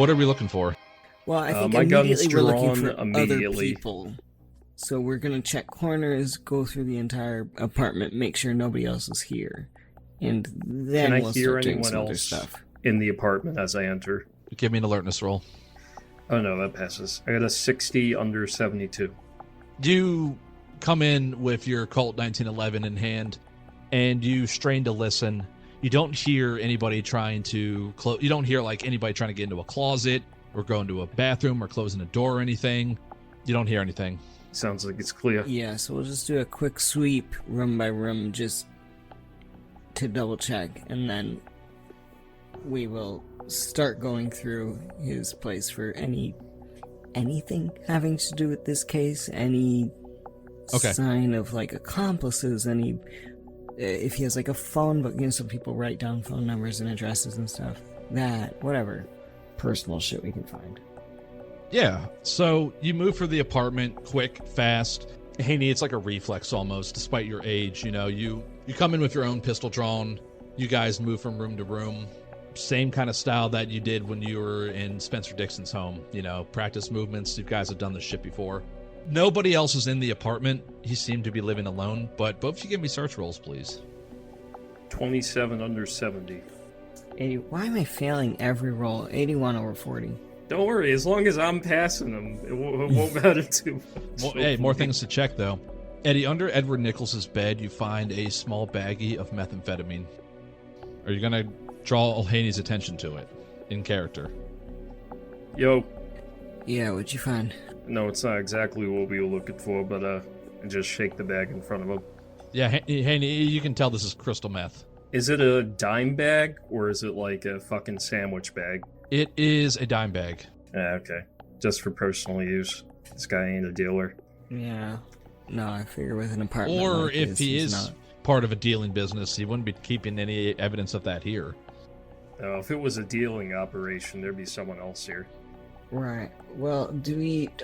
what are we looking for? Well, I think my gun's immediately we're looking for drawn other immediately. people. So we're going to check corners, go through the entire apartment, make sure nobody else is here. And then Can I we'll hear start doing anyone some other else stuff. in the apartment as I enter? Give me an alertness roll. Oh no, that passes. I got a 60 under 72. You come in with your Colt 1911 in hand, and you strain to listen. You don't hear anybody trying to close. You don't hear like anybody trying to get into a closet or go into a bathroom or closing a door or anything. You don't hear anything. Sounds like it's clear. Yeah, so we'll just do a quick sweep, room by room, just to double check, and then we will start going through his place for anything having to do with this case, any sign of like accomplices, any if he has like a phone book, some people write down phone numbers and addresses and stuff, that whatever personal shit we can find. Yeah, so you move through the apartment quick, fast. Haney, it's like a reflex almost, despite your age. You come in with your own pistol drawn. You guys move from room to room. Same kind of style that you did when you were in Spencer Dixon's home. Practice movements. You guys have done this shit before. Nobody else is in the apartment. He seemed to be living alone, but both of you give me search rolls, please. 27 under 70. 80. Why am I failing every roll? 81 over 40. Don't worry, as long as I'm passing them, it won't matter too much. Well, hey, more things to check, though. Eddie, under Edward Nichols' bed, you find a small baggie of methamphetamine. Are you going to draw Haney's attention to it in character? Yo. Yeah, what'd you find? No, it's not exactly what we were looking for, but I just shake the bag in front of him. Yeah, Haney, you can tell this is crystal meth. Is it a dime bag, or is it like a fucking sandwich bag? It is a dime bag. Okay. Just for personal use. This guy ain't a dealer. Yeah. No, I figure with an apartment Or like if this, he he's is not. part of a dealing business, he wouldn't be keeping any evidence of that here. If it was a dealing operation, there'd be someone else here. Right. Well,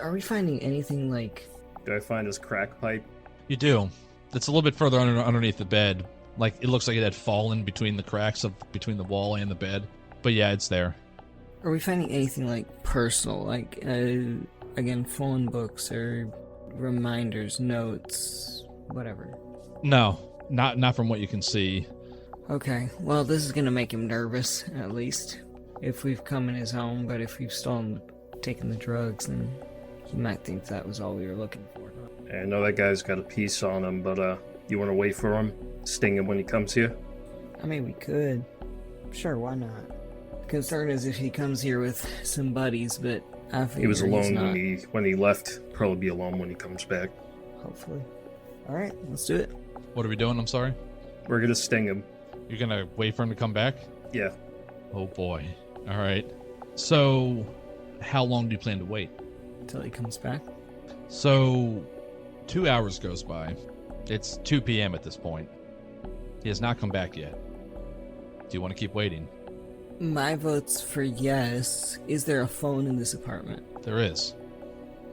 are we finding anything like... Do I find his crack pipe? You do. It's a little bit further underneath the bed. Like, it looks like it had fallen between the cracks between the wall and the bed. But yeah, it's there. Are we finding anything like personal, like, again, phone books or reminders, notes, whatever? No, not from what you can see. Okay, well, this is gonna make him nervous, at least. If we've come in his home, but if we've taken the drugs, then he might think that was all we were looking for. I know that guy's got a piece on him, but you want to wait for him? Sting him when he comes here? I mean, we could. Sure, why not? The concern is if he comes here with some buddies, but I figure He was he's alone not. when he left. Probably be alone when he comes back. Hopefully. Alright, let's do it. What are we doing? I'm sorry? We're gonna sting him. You're going to wait for him to come back? Yeah. Oh, boy. All right. So, how long do you plan to wait? Until he comes back. So, 2 hours goes by. It's 2 p.m. at this point. He has not come back yet. Do you want to keep waiting? My vote's for yes. Is there a phone in this apartment? There is.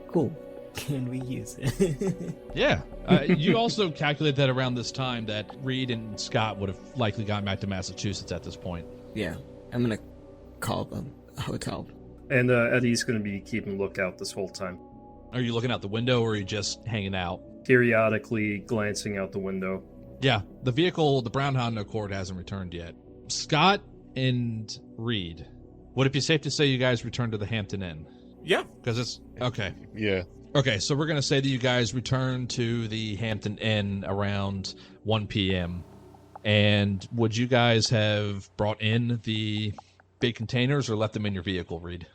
Cool. Can we use it? Yeah. You also calculate that around this time that Reed and Scott would have likely gone back to Massachusetts at this point. Yeah. I'm gonna call the hotel. And Eddie's gonna be keeping lookout this whole time. Are you looking out the window or are you just hanging out? Periodically glancing out the window. Yeah. The vehicle, the Brown Honda Accord, hasn't returned yet. Scott and Reed, would it be safe to say you guys returned to the Hampton Inn? Yeah. Because it's... Okay. Yeah. Okay, so we're going to say that you guys returned to the Hampton Inn around 1 p.m. And would you guys have brought in the big containers or left them in your vehicle, Reed?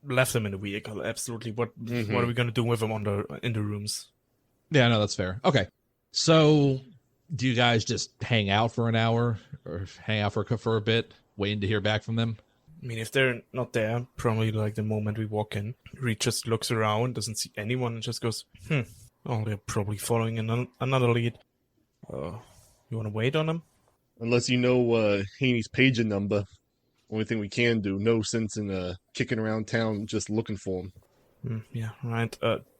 Left them in the vehicle, absolutely. What are we gonna do with them in the rooms? Yeah, no, that's fair. Okay, so do you guys just hang out for an hour or hang out for a bit, waiting to hear back from them? I mean, if they're not there, probably like the moment we walk in, Reed just looks around, doesn't see anyone, and just goes, oh, they're probably following another lead. You want to wait on them? Unless you know Haney's pager number. Only thing we can do. No sense in kicking around town just looking for him. Yeah, right.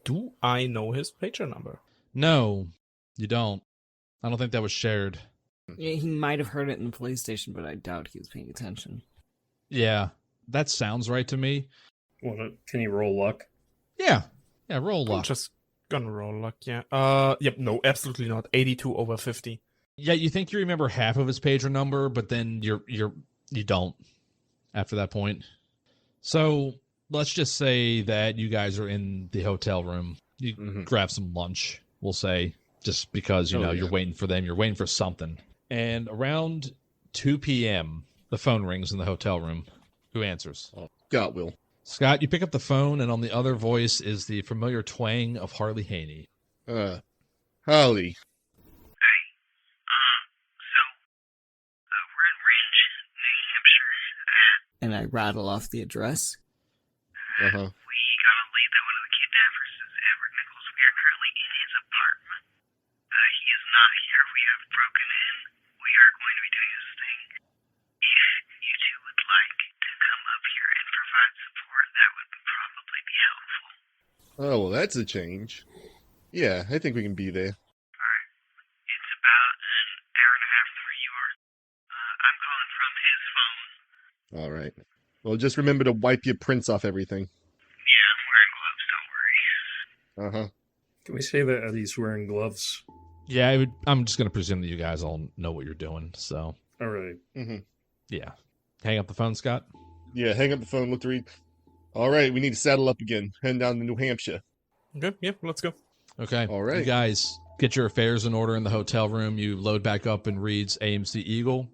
Do I know his pager number? No, you don't. I don't think that was shared. Yeah, he might have heard it in the police station, but I doubt he was paying attention. Yeah, that sounds right to me. Can you roll luck? Yeah, roll I'm luck. just gonna roll luck, yeah. Yep, no, absolutely not. 82 over 50. Yeah, you think you remember half of his pager number, but then you don't after that point. So let's just say that you guys are in the hotel room. You grab some lunch, we'll say, just because, you're waiting for them. You're waiting for something. And around 2 p.m., the phone rings in the hotel room. Who answers? Scott will. Scott, you pick up the phone, and on the other voice is the familiar twang of Harley Haney. Harley. Hey, so, we're in Range, New Hampshire, And I rattle off the address. we got a lead that one of the kidnappers is Edward Nichols. We are currently in his apartment. He is not here. We have broken in. We are going to be doing his thing. If you two would like to come up here and provide support, that would probably be helpful. Oh, well, that's a change. Yeah, I think we can be there. Alright. It's about an hour and a half from where you are. I'm calling from his phone. All right. Well, just remember to wipe your prints off everything. Yeah, I'm wearing gloves, don't worry. Can we say that Eddie's wearing gloves? Yeah, I'm just going to presume that you guys all know what you're doing, so. All right. Yeah. Hang up the phone, Scott. Yeah, hang up the phone, look to read. All right, we need to saddle up again. Heading down to New Hampshire. Okay, yeah, let's go. Okay. All right. You guys get your affairs in order in the hotel room. You load back up in Reed's AMC Eagle.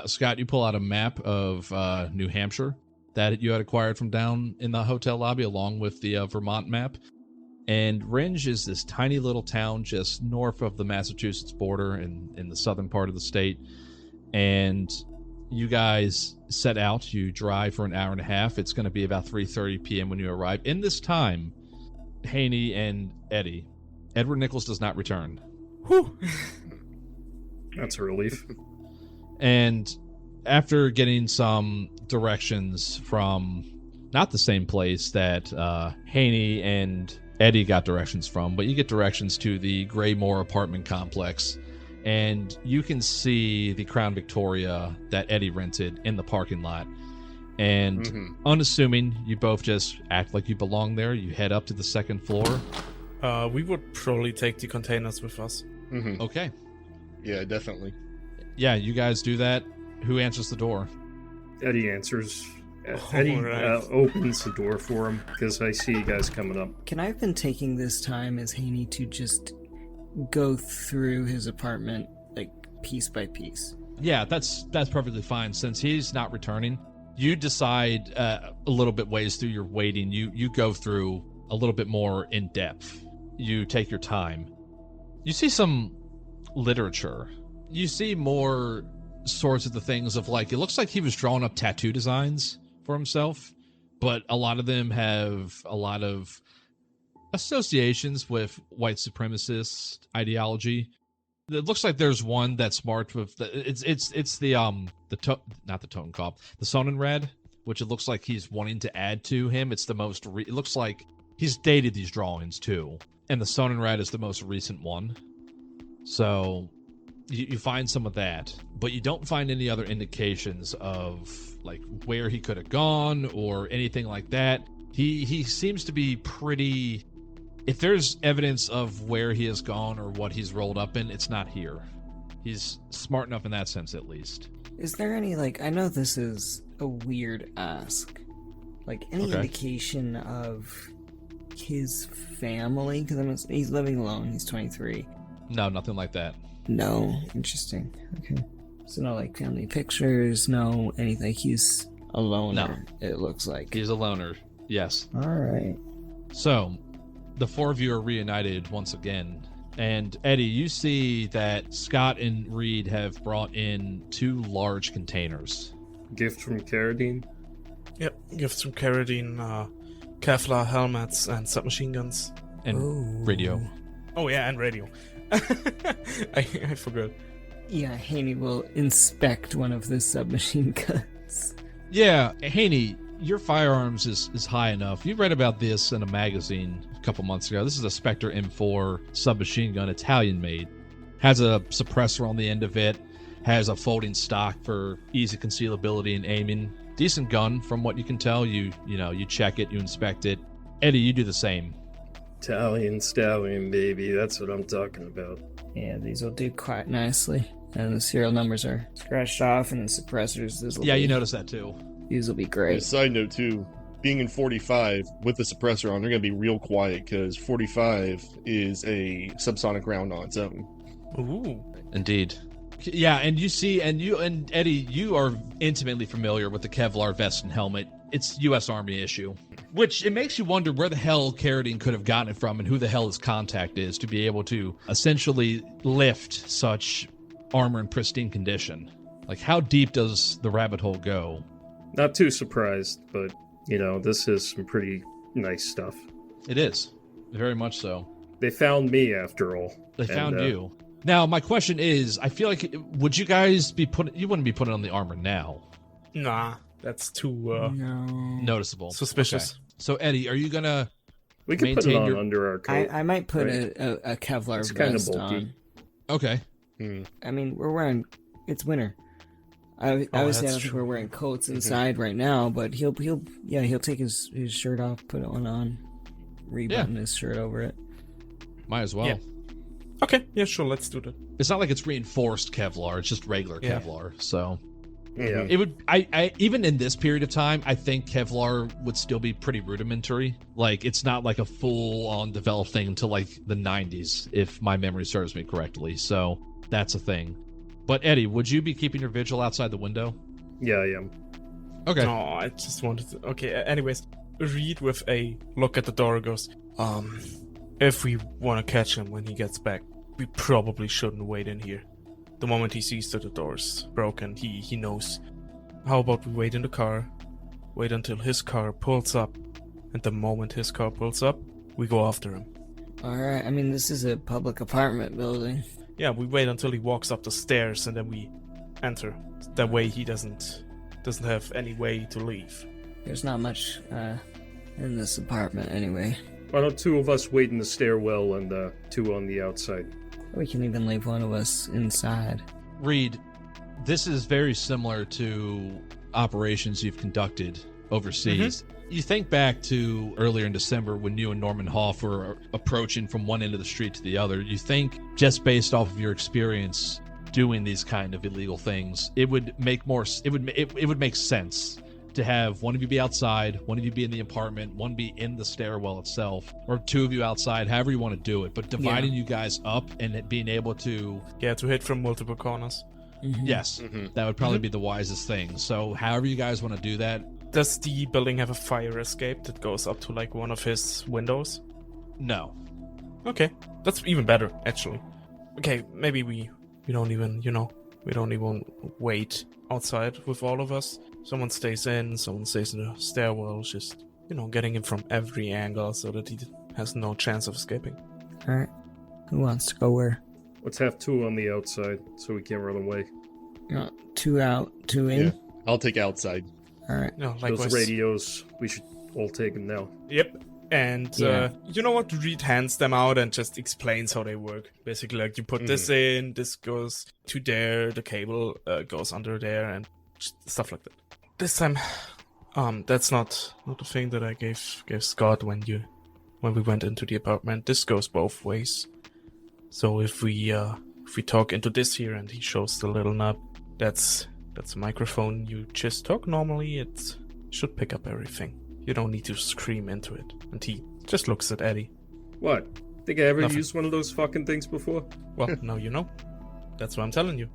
Scott, you pull out a map of New Hampshire that you had acquired from down in the hotel lobby along with the Vermont map. And Rindge is this tiny little town just north of the Massachusetts border in the southern part of the state. And you guys set out. You drive for an hour and a half. It's going to be about 3:30 p.m. when you arrive. In this time, Haney and Eddie, Edward Nichols does not return. Whew. That's a relief. And after getting some directions from not the same place that Haney and Eddie got directions from, but you get directions to the Graymore apartment complex, and you can see the Crown Victoria that Eddie rented in the parking lot. And unassuming, you both just act like you belong there. You head up to the second floor. We would probably take the containers with us. Okay. Yeah, definitely. Yeah, you guys do that. Who answers the door? Eddie answers. Eddie right. opens the door for him because I see you guys coming up. Can I have been taking this time as Haney to just go through his apartment, like, piece by piece? Yeah, that's perfectly fine. Since he's not returning, you decide a little bit ways through your waiting. You go through a little bit more in depth. You take your time. You see some literature. You see more sorts of the things of, like, it looks like he was drawing up tattoo designs for himself, but a lot of them have a lot of associations with white supremacist ideology. It looks like there's one that's marked with it's the not the Totenkopf, the Sonnenrad, which it looks like he's wanting to add to him. It's the most it looks like he's dated these drawings too, and the Sonnenrad is the most recent one. So you find some of that, but you don't find any other indications of, like, where he could have gone or anything like that. He seems to be pretty. If there's evidence of where he has gone or what he's rolled up in, it's not here. He's smart enough in that sense, at least. Is there any, like, I know this is a weird ask, like, any indication of his family? Because he's living alone, he's 23. No, nothing like that. No, interesting. Okay. So no, like, family pictures, no anything. He's a loner, it looks like. He's a loner, yes. Alright. So, the four of you are reunited once again. And Eddie, you see that Scott and Reed have brought in 2 large containers. Gift from CARRADINE. Yep, gifts from CARRADINE, Kevlar helmets, and submachine guns. And radio. Oh yeah, and radio. I forgot. Yeah, Haney will inspect one of the submachine guns. Yeah, Haney, your firearms is high enough. You read about this in a magazine a couple months ago. This is a Spectre M4 submachine gun, Italian made. Has a suppressor on the end of it. Has a folding stock for easy concealability and aiming. decent gun from what you can tell. You check it, you inspect it. Eddie, you do the same. Italian stallion, baby. That's what I'm talking about. Yeah, these will do quite nicely. And the serial numbers are scratched off, and the suppressors. You notice that too. These will be A great. side note too, being in 45 with the suppressor on, they're gonna be real quiet because 45 is a subsonic round on its own. Ooh. Indeed. Yeah, and you see, and Eddie, you are intimately familiar with the Kevlar vest and helmet. It's U.S. Army issue, which it makes you wonder where the hell CARRADINE could have gotten it from and who the hell his contact is to be able to essentially lift such armor in pristine condition. Like, how deep does the rabbit hole go? Not too surprised, but, this is some pretty nice stuff. It is. Very much so. They found me, after all. They found you. Now, my question is, I feel like, would you guys you wouldn't be putting on the armor now? Nah, that's too No. Noticeable. suspicious. Okay. So, Eddie, are you going to We could put it maintain on your- under our coat. I might put right? a Kevlar It's kinda vest bulky. on. Okay. I mean, we're wearing. It's winter. Obviously, I that's don't think true. we're wearing coats inside right now, but he'll take his shirt off, put one on, rebutton his shirt over it. Might as well. Yeah. Okay, yeah, sure, let's do that. It's not like it's reinforced Kevlar. It's just regular Yeah. Kevlar. So Yeah. it would. I even in this period of time, I think Kevlar would still be pretty rudimentary. Like, it's not like a full-on developed thing until like the 90s, if my memory serves me correctly. So that's a thing. But Eddie, would you be keeping your vigil outside the window? Yeah, I am. Okay. No, I just wanted to... Okay, anyways, Reed with a look at the door goes, if we want to catch him when he gets back, we probably shouldn't wait in here. The moment he sees that the door's broken, he knows. How about we wait in the car, wait until his car pulls up, and the moment his car pulls up, we go after him. Alright, I mean, this is a public apartment building. Yeah, we wait until he walks up the stairs and then we enter. That way he doesn't have any way to leave. There's not much in this apartment anyway. Why don't two of us wait in the stairwell and two on the outside? We can even leave one of us inside. Reed, this is very similar to operations you've conducted overseas. You think back to earlier in December when you and Norman Hoff were approaching from one end of the street to the other. You think, just based off of your experience doing these kind of illegal things, it would make sense to have one of you be outside, one of you be in the apartment, one be in the stairwell itself, or two of you outside, however you want to do it. But dividing you guys up and being able to... Yeah, to hit from multiple corners. Yes, that would probably be the wisest thing. So however you guys want to do that. Does the building have a fire escape that goes up to like one of his windows? No. Okay, that's even better actually. Okay, maybe we don't even wait outside with all of us. Someone stays in, someone stays in the stairwell, just getting him from every angle so that he has no chance of escaping. Alright. Who wants to go where? Let's have two on the outside so we can't run away. Two out, two in? Yeah, I'll take outside. Alright. No, likewise. Those radios, we should all take them now. Yep. And Yeah. you know what? Reed hands them out and just explains how they work. Basically, like you put this in, this goes to there, the cable goes under there, and stuff like that. This time, that's not the thing that I gave Scott when we went into the apartment. This goes both ways. So if we talk into this here and he shows the little knob, that's a microphone. You just talk normally, it should pick up everything. You don't need to scream into it. And he just looks at Eddie. What? Think I ever Nothing. used one of those fucking things before? Well, now you know. That's what I'm telling you.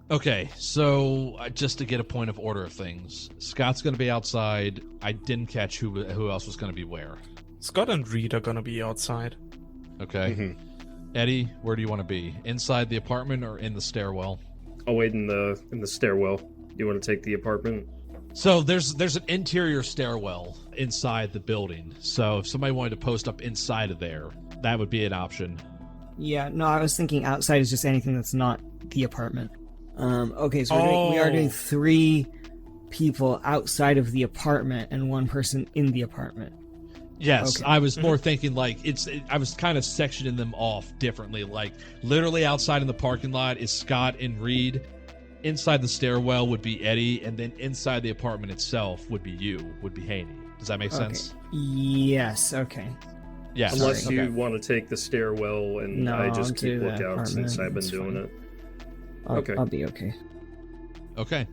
Okay, so just to get a point of order of things, Scott's going to be outside. I didn't catch who else was going to be where. Scott and Reed are gonna be outside. Okay. Eddie, where do you want to be? Inside the apartment or in the stairwell? I'll wait in the stairwell. You want to take the apartment? So there's an interior stairwell inside the building. So if somebody wanted to post up inside of there, that would be an option. Yeah, no, I was thinking outside is just anything that's not the apartment. Okay, so we are doing 3 people outside of the apartment and 1 person in the apartment. Yes, Okay. I was more thinking like I was kind of sectioning them off differently. Like literally outside in the parking lot is Scott and Reed. inside the stairwell would be Eddie, and then inside the apartment itself would be Haney. Does that make sense? Yes, okay. Yes. Unless you Okay. want to take the stairwell and No, I just I'll do keep the lookout apartment, since I've been it's doing fine. it. I'll, Okay. I'll be okay. Okay.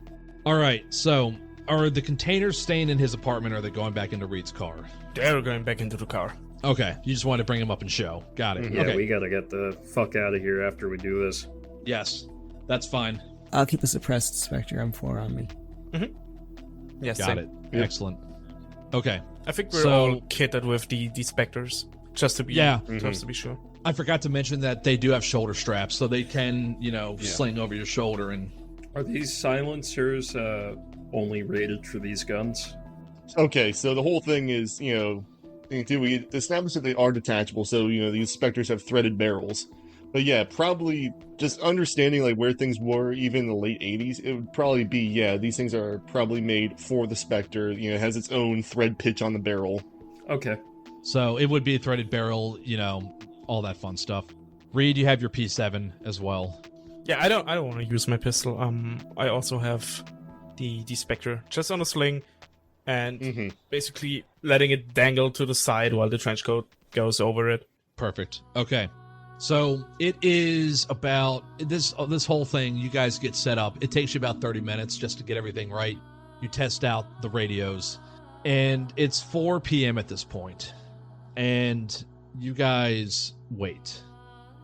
All right. So, are the containers staying in his apartment, or are they going back into Reed's car? They're going back into the car. Okay. You just wanted to bring him up and show. Got it. Yeah, Okay. we gotta get the fuck out of here after we do this. Yes. That's fine. I'll keep a suppressed specter M4 on me. Yes, Got it. Excellent. Okay. I think we're So- all kitted with the specters, just to be just to be sure. I forgot to mention that they do have shoulder straps, so they can, sling over your shoulder and. Are these silencers only rated for these guns? Okay, so the whole thing is, we establish that they are detachable, so, these specters have threaded barrels. But yeah, probably just understanding like where things were even in the late 80s, it would probably be, these things are probably made for the Spectre, it has its own thread pitch on the barrel. Okay. So it would be a threaded barrel, all that fun stuff. Reed, you have your P7 as well. Yeah, I don't want to use my pistol. I also have the Spectre just on a sling, and basically letting it dangle to the side while the trench coat goes over it. Perfect. Okay. So it is about this whole thing. You guys get set up. It takes you about 30 minutes just to get everything right. You test out the radios, and it's 4 p.m. at this point, and you guys wait.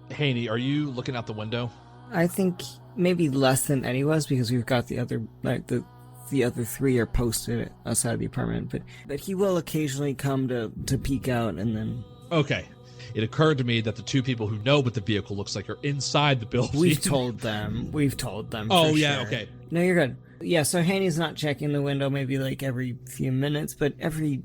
Haney, are you looking out the window? I think maybe less than Eddie was because we've got the other the other three are posted outside the apartment, but he will occasionally come to peek out and then. Okay. It occurred to me that the two people who know what the vehicle looks like are inside the building. We've told them. Oh, for yeah, sure. okay. No, you're good. Yeah, so Haney's not checking the window maybe like every few minutes, but every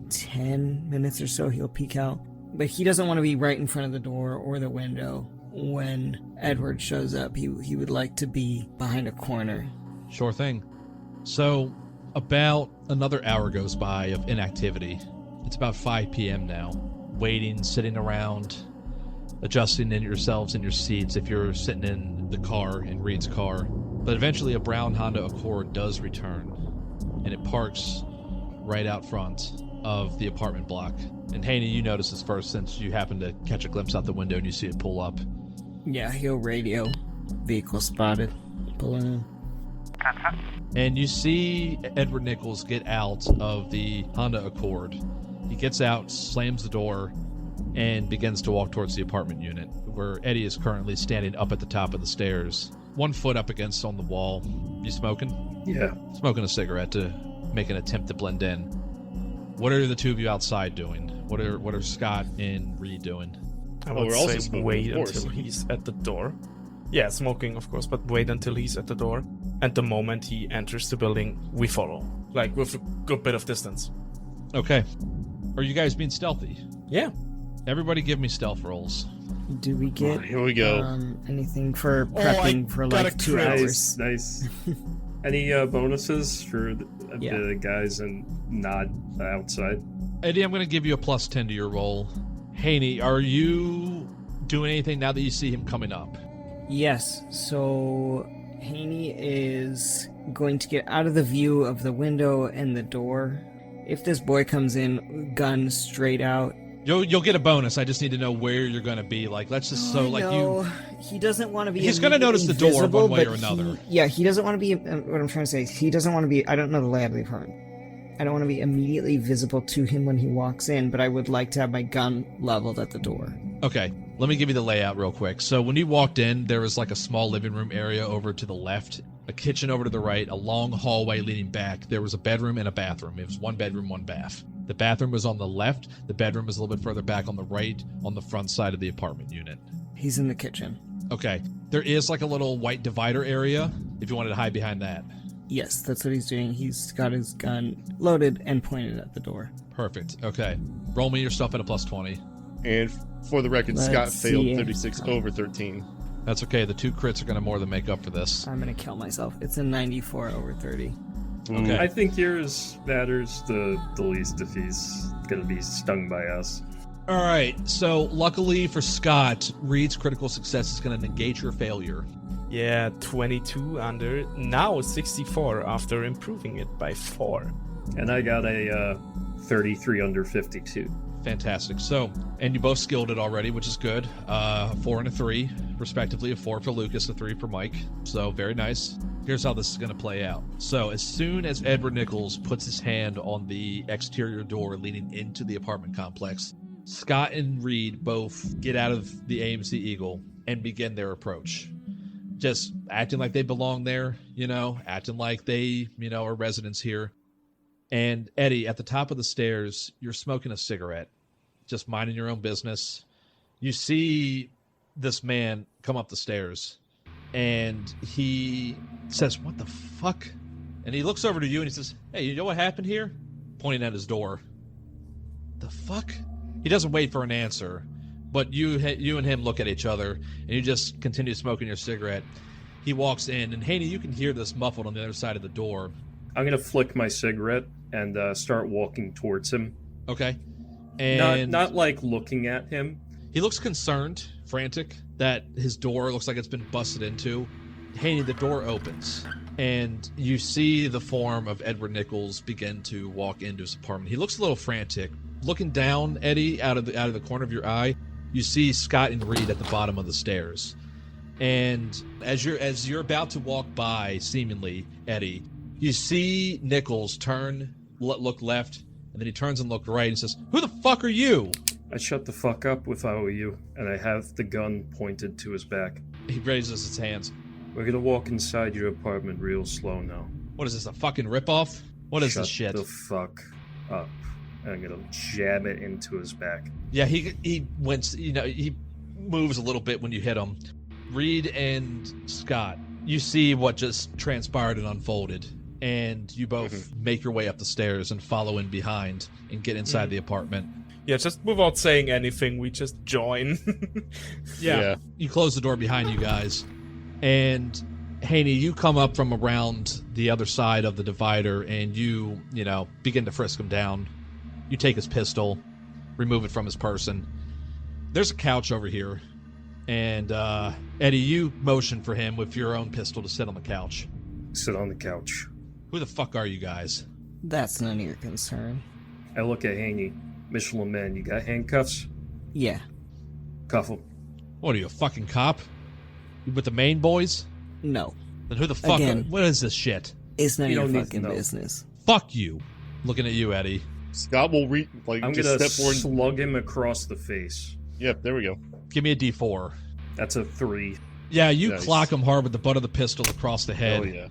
10 minutes or so he'll peek out. But he doesn't want to be right in front of the door or the window when Edward shows up. He would like to be behind a corner. Sure thing. So, about another hour goes by of inactivity. It's about 5 p.m. now. Waiting, sitting around, adjusting in yourselves in your seats if you're sitting in the car, in Reed's car. But eventually a brown Honda Accord does return, and it parks right out front of the apartment block. And Haney, you notice this first since you happen to catch a glimpse out the window and you see it pull up. Yeah, he'll radio. Vehicle spotted. Pulling in. And you see Edward Nichols get out of the Honda Accord. He gets out, slams the door, and begins to walk towards the apartment unit, where Eddie is currently standing up at the top of the stairs, 1 foot up against on the wall. You smoking? Yeah. Smoking a cigarette to make an attempt to blend in. What are the two of you outside doing? What are Scott and Reed doing? I Oh, would we're also say smoking, wait of course. until he's at the door. Yeah, smoking, of course, but wait until he's at the door. And the moment he enters the building, we follow. Like, with a good bit of distance. Okay. Are you guys being stealthy? Yeah. Everybody give me stealth rolls. Do we get Here we go. anything for Oh, prepping I for got like a 2 crit. hours? Nice. Any bonuses for Yeah. the guys and not outside? Eddie, I'm going to give you a plus 10 to your roll. Haney, are you doing anything now that you see him coming up? Yes, so Haney is going to get out of the view of the window and the door. If this boy comes in, gun straight out. You'll get a bonus. I just need to know where you're going to be. Like, let's just He doesn't want to be. He's gonna notice the door visible, one way but or another. He doesn't want to be. What I'm trying to say is he doesn't want to be. I don't know the layout of the apartment. I don't want to be immediately visible to him when he walks in, but I would like to have my gun leveled at the door. Okay, let me give you the layout real quick. So when you walked in, there was like a small living room area over to the left, a kitchen over to the right, a long hallway leading back. There was a bedroom and a bathroom. It was 1 bedroom, 1 bath. The bathroom was on the left. The bedroom was a little bit further back on the right, on the front side of the apartment unit. He's in the kitchen. Okay, there is like a little white divider area if you wanted to hide behind that. Yes, that's what he's doing. He's got his gun loaded and pointed at the door. Perfect. Okay, roll me your stuff at a plus 20. And for the record, Let's Scott failed see. 36 over 13. That's okay. The 2 crits are going to more than make up for this. I'm gonna kill myself. It's a 94 over 30. Okay. I think yours matters the least if he's gonna be stung by us. All right. So luckily for Scott, Reed's critical success is going to negate your failure. Yeah, 22 under, now 64 after improving it by 4. And I got a 33 under 52. Fantastic. So, and you both skilled it already, which is good. 4 and a 3, respectively. A 4 for Lukas, a 3 for Mike. So, very nice. Here's how this is going to play out. So, as soon as Edward Nichols puts his hand on the exterior door leading into the apartment complex, Scott and Reed both get out of the AMC Eagle and begin their approach. Just acting like they belong there, acting like they, are residents here. And Eddie, at the top of the stairs, you're smoking a cigarette, just minding your own business. You see this man come up the stairs, and he says, "What the fuck?" And he looks over to you and he says, "Hey, you know what happened here?" Pointing at his door. The fuck? He doesn't wait for an answer, but you and him look at each other, and you just continue smoking your cigarette. He walks in, and Haney, you can hear this muffled on the other side of the door. I'm going to flick my cigarette and start walking towards him. Okay. And not like looking at him. He looks concerned, frantic, that his door looks like it's been busted into. Haney, the door opens, and you see the form of Edward Nichols begin to walk into his apartment. He looks a little frantic. Looking down, Eddie, out of the corner of your eye, you see Scott and Reed at the bottom of the stairs. And as you're about to walk by, seemingly, Eddie, you see Nichols turn, look left, and then he turns and look right and says, "Who the fuck are you?" I shut the fuck up if I were you, and I have the gun pointed to his back. He raises his hands. We're gonna walk inside your apartment real slow now. What is this, a fucking ripoff? What is this shit? Shut the fuck up. And I'm gonna jab it into his back. Yeah, he winces, he moves a little bit when you hit him. Reed and Scott, you see what just transpired and unfolded, and you both make your way up the stairs and follow in behind and get inside the apartment. Yeah, just without saying anything, we just join. Yeah. You close the door behind you guys, and Haney, you come up from around the other side of the divider, and you begin to frisk him down. You take his pistol, remove it from his person. There's a couch over here, and Eddie, you motion for him with your own pistol to sit on the couch. Sit on the couch. Who the fuck are you guys? That's none of your concern. I look at Haney. Michelin Man, you got handcuffs? Yeah. Cuff him. What are you, a fucking cop? You with the main boys? No. Then who the fuck? Again, what is this shit? It's none of your don't need to fucking know. business. Fuck you. Looking at you, Eddie. Scott will I'm just gonna step forward. slug him across the face. Yep, there we go. Give me a D4. That's a 3. Yeah, you Nice. clock him hard with the butt of the pistol across the head. Oh yeah.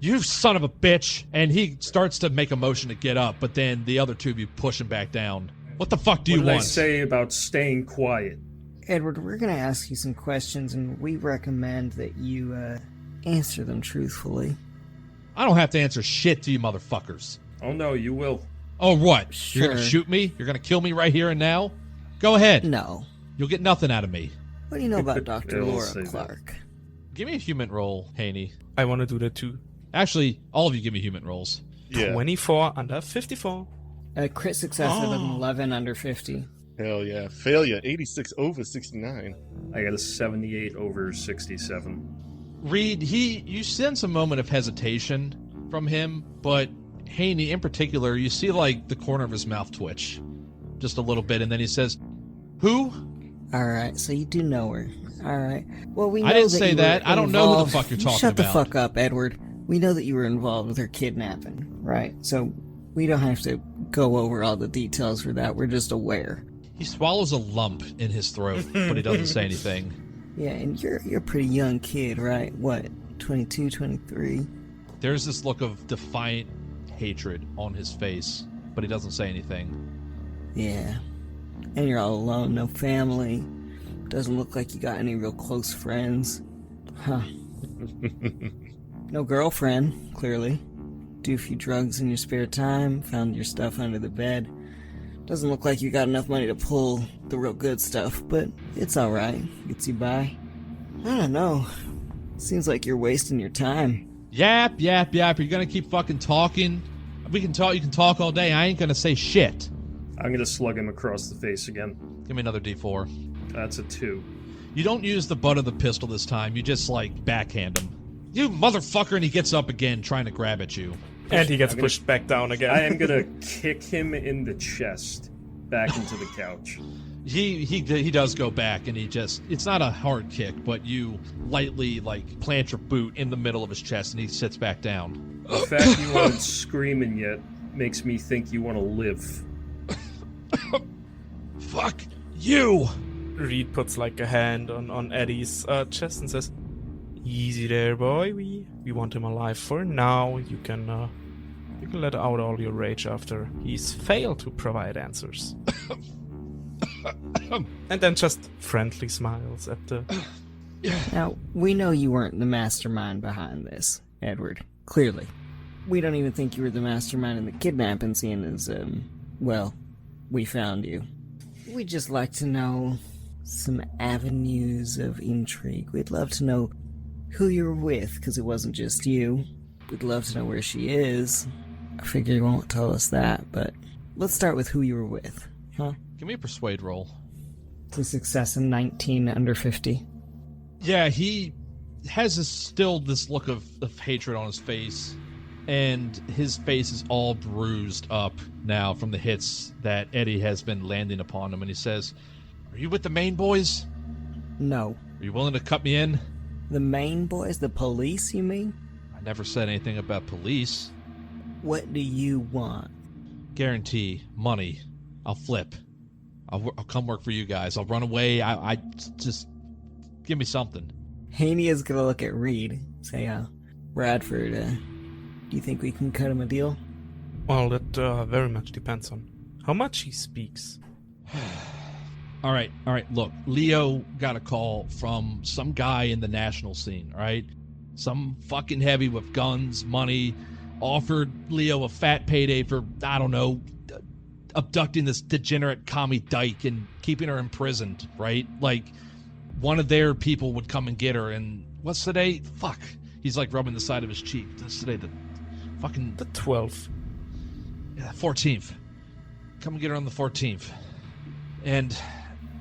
You son of a bitch. And he starts to make a motion to get up, but then the other two of you push him back down. What the fuck do you What did I want? say about staying quiet? Edward, we're going to ask you some questions, and we recommend that you answer them truthfully. I don't have to answer shit to you motherfuckers. Oh no, you will. Oh, what? Sure. You're gonna shoot me? You're gonna kill me right here and now? Go ahead. No. You'll get nothing out of me. What do you know about Dr. Yeah, we'll Laura say that. Clark? Give me a human roll, Haney. I want to do that too. Actually, all of you give me human rolls. Yeah. 24 under 54. A crit success of an 11 under 50. Hell yeah. Failure. 86 over 69. I got a 78 over 67. Reed, you sense a moment of hesitation from him, but Haney in particular, you see like the corner of his mouth twitch just a little bit, and then he says, "Who?" Alright, so you do know her. Alright. Well, we know I didn't that say you that. were I don't know who the involved- fuck you're talking Shut the about. fuck up, Edward. We know that you were involved with her kidnapping, right? So we don't have to go over all the details for that. We're just aware. He swallows a lump in his throat, but he doesn't say anything. Yeah, and you're a pretty young kid, right? What, 22, 23? There's this look of defiant hatred on his face, but he doesn't say anything. Yeah. And you're all alone, no family. Doesn't look like you got any real close friends. Huh. No girlfriend, clearly. Do a few drugs in your spare time, found your stuff under the bed. Doesn't look like you got enough money to pull the real good stuff, but it's alright. Gets you by. I don't know. Seems like you're wasting your time. Yap, yap, yap. You're gonna keep fucking talking. We can talk. You can talk all day. I ain't gonna say shit. I'm gonna slug him across the face again. Give me another D4. That's a 2. You don't use the butt of the pistol this time. You just, like, backhand him. You motherfucker, and he gets up again, trying to grab at you. And he gets pushed back down again. I am gonna kick him in the chest, back into the couch. He does go back, and it's not a hard kick, but you lightly, like, plant your boot in the middle of his chest, and he sits back down. The fact you aren't screaming yet makes me think you want to live. Fuck you! Reed puts like a hand on Eddie's chest and says, "Easy there, boy. We want him alive for now. You can let out all your rage after he's failed to provide answers." And then just friendly smiles at the... Now, we know you weren't the mastermind behind this, Edward. Clearly. We don't even think you were the mastermind in the kidnapping scene as, well, we found you. We'd just like to know some avenues of intrigue. We'd love to know who you were with, because it wasn't just you. We'd love to know where she is. I figure you won't tell us that, but let's start with who you were with, huh? Give me a persuade roll. It's a success in 19 under 50. Yeah, he has still this look of hatred on his face, and his face is all bruised up now from the hits that Eddie has been landing upon him, and he says, "Are you with the main boys? No. Are you willing to cut me in?" The main boys? The police, you mean? I never said anything about police. What do you want? Guarantee. Money. I'll flip. I'll come work for you guys. I'll run away. I just... Give me something. Haney is gonna look at Reed. Say, Bradford, do you think we can cut him a deal? Well, that very much depends on how much he speaks. All right. Look, Leo got a call from some guy in the national scene, all right? Some fucking heavy with guns, money, offered Leo a fat payday for, I don't know, abducting this degenerate commie dyke and keeping her imprisoned, right? Like, one of their people would come and get her, and what's today? Fuck. He's like rubbing the side of his cheek. What's today? The 12th. Yeah, 14th. Come and get her on the 14th. And...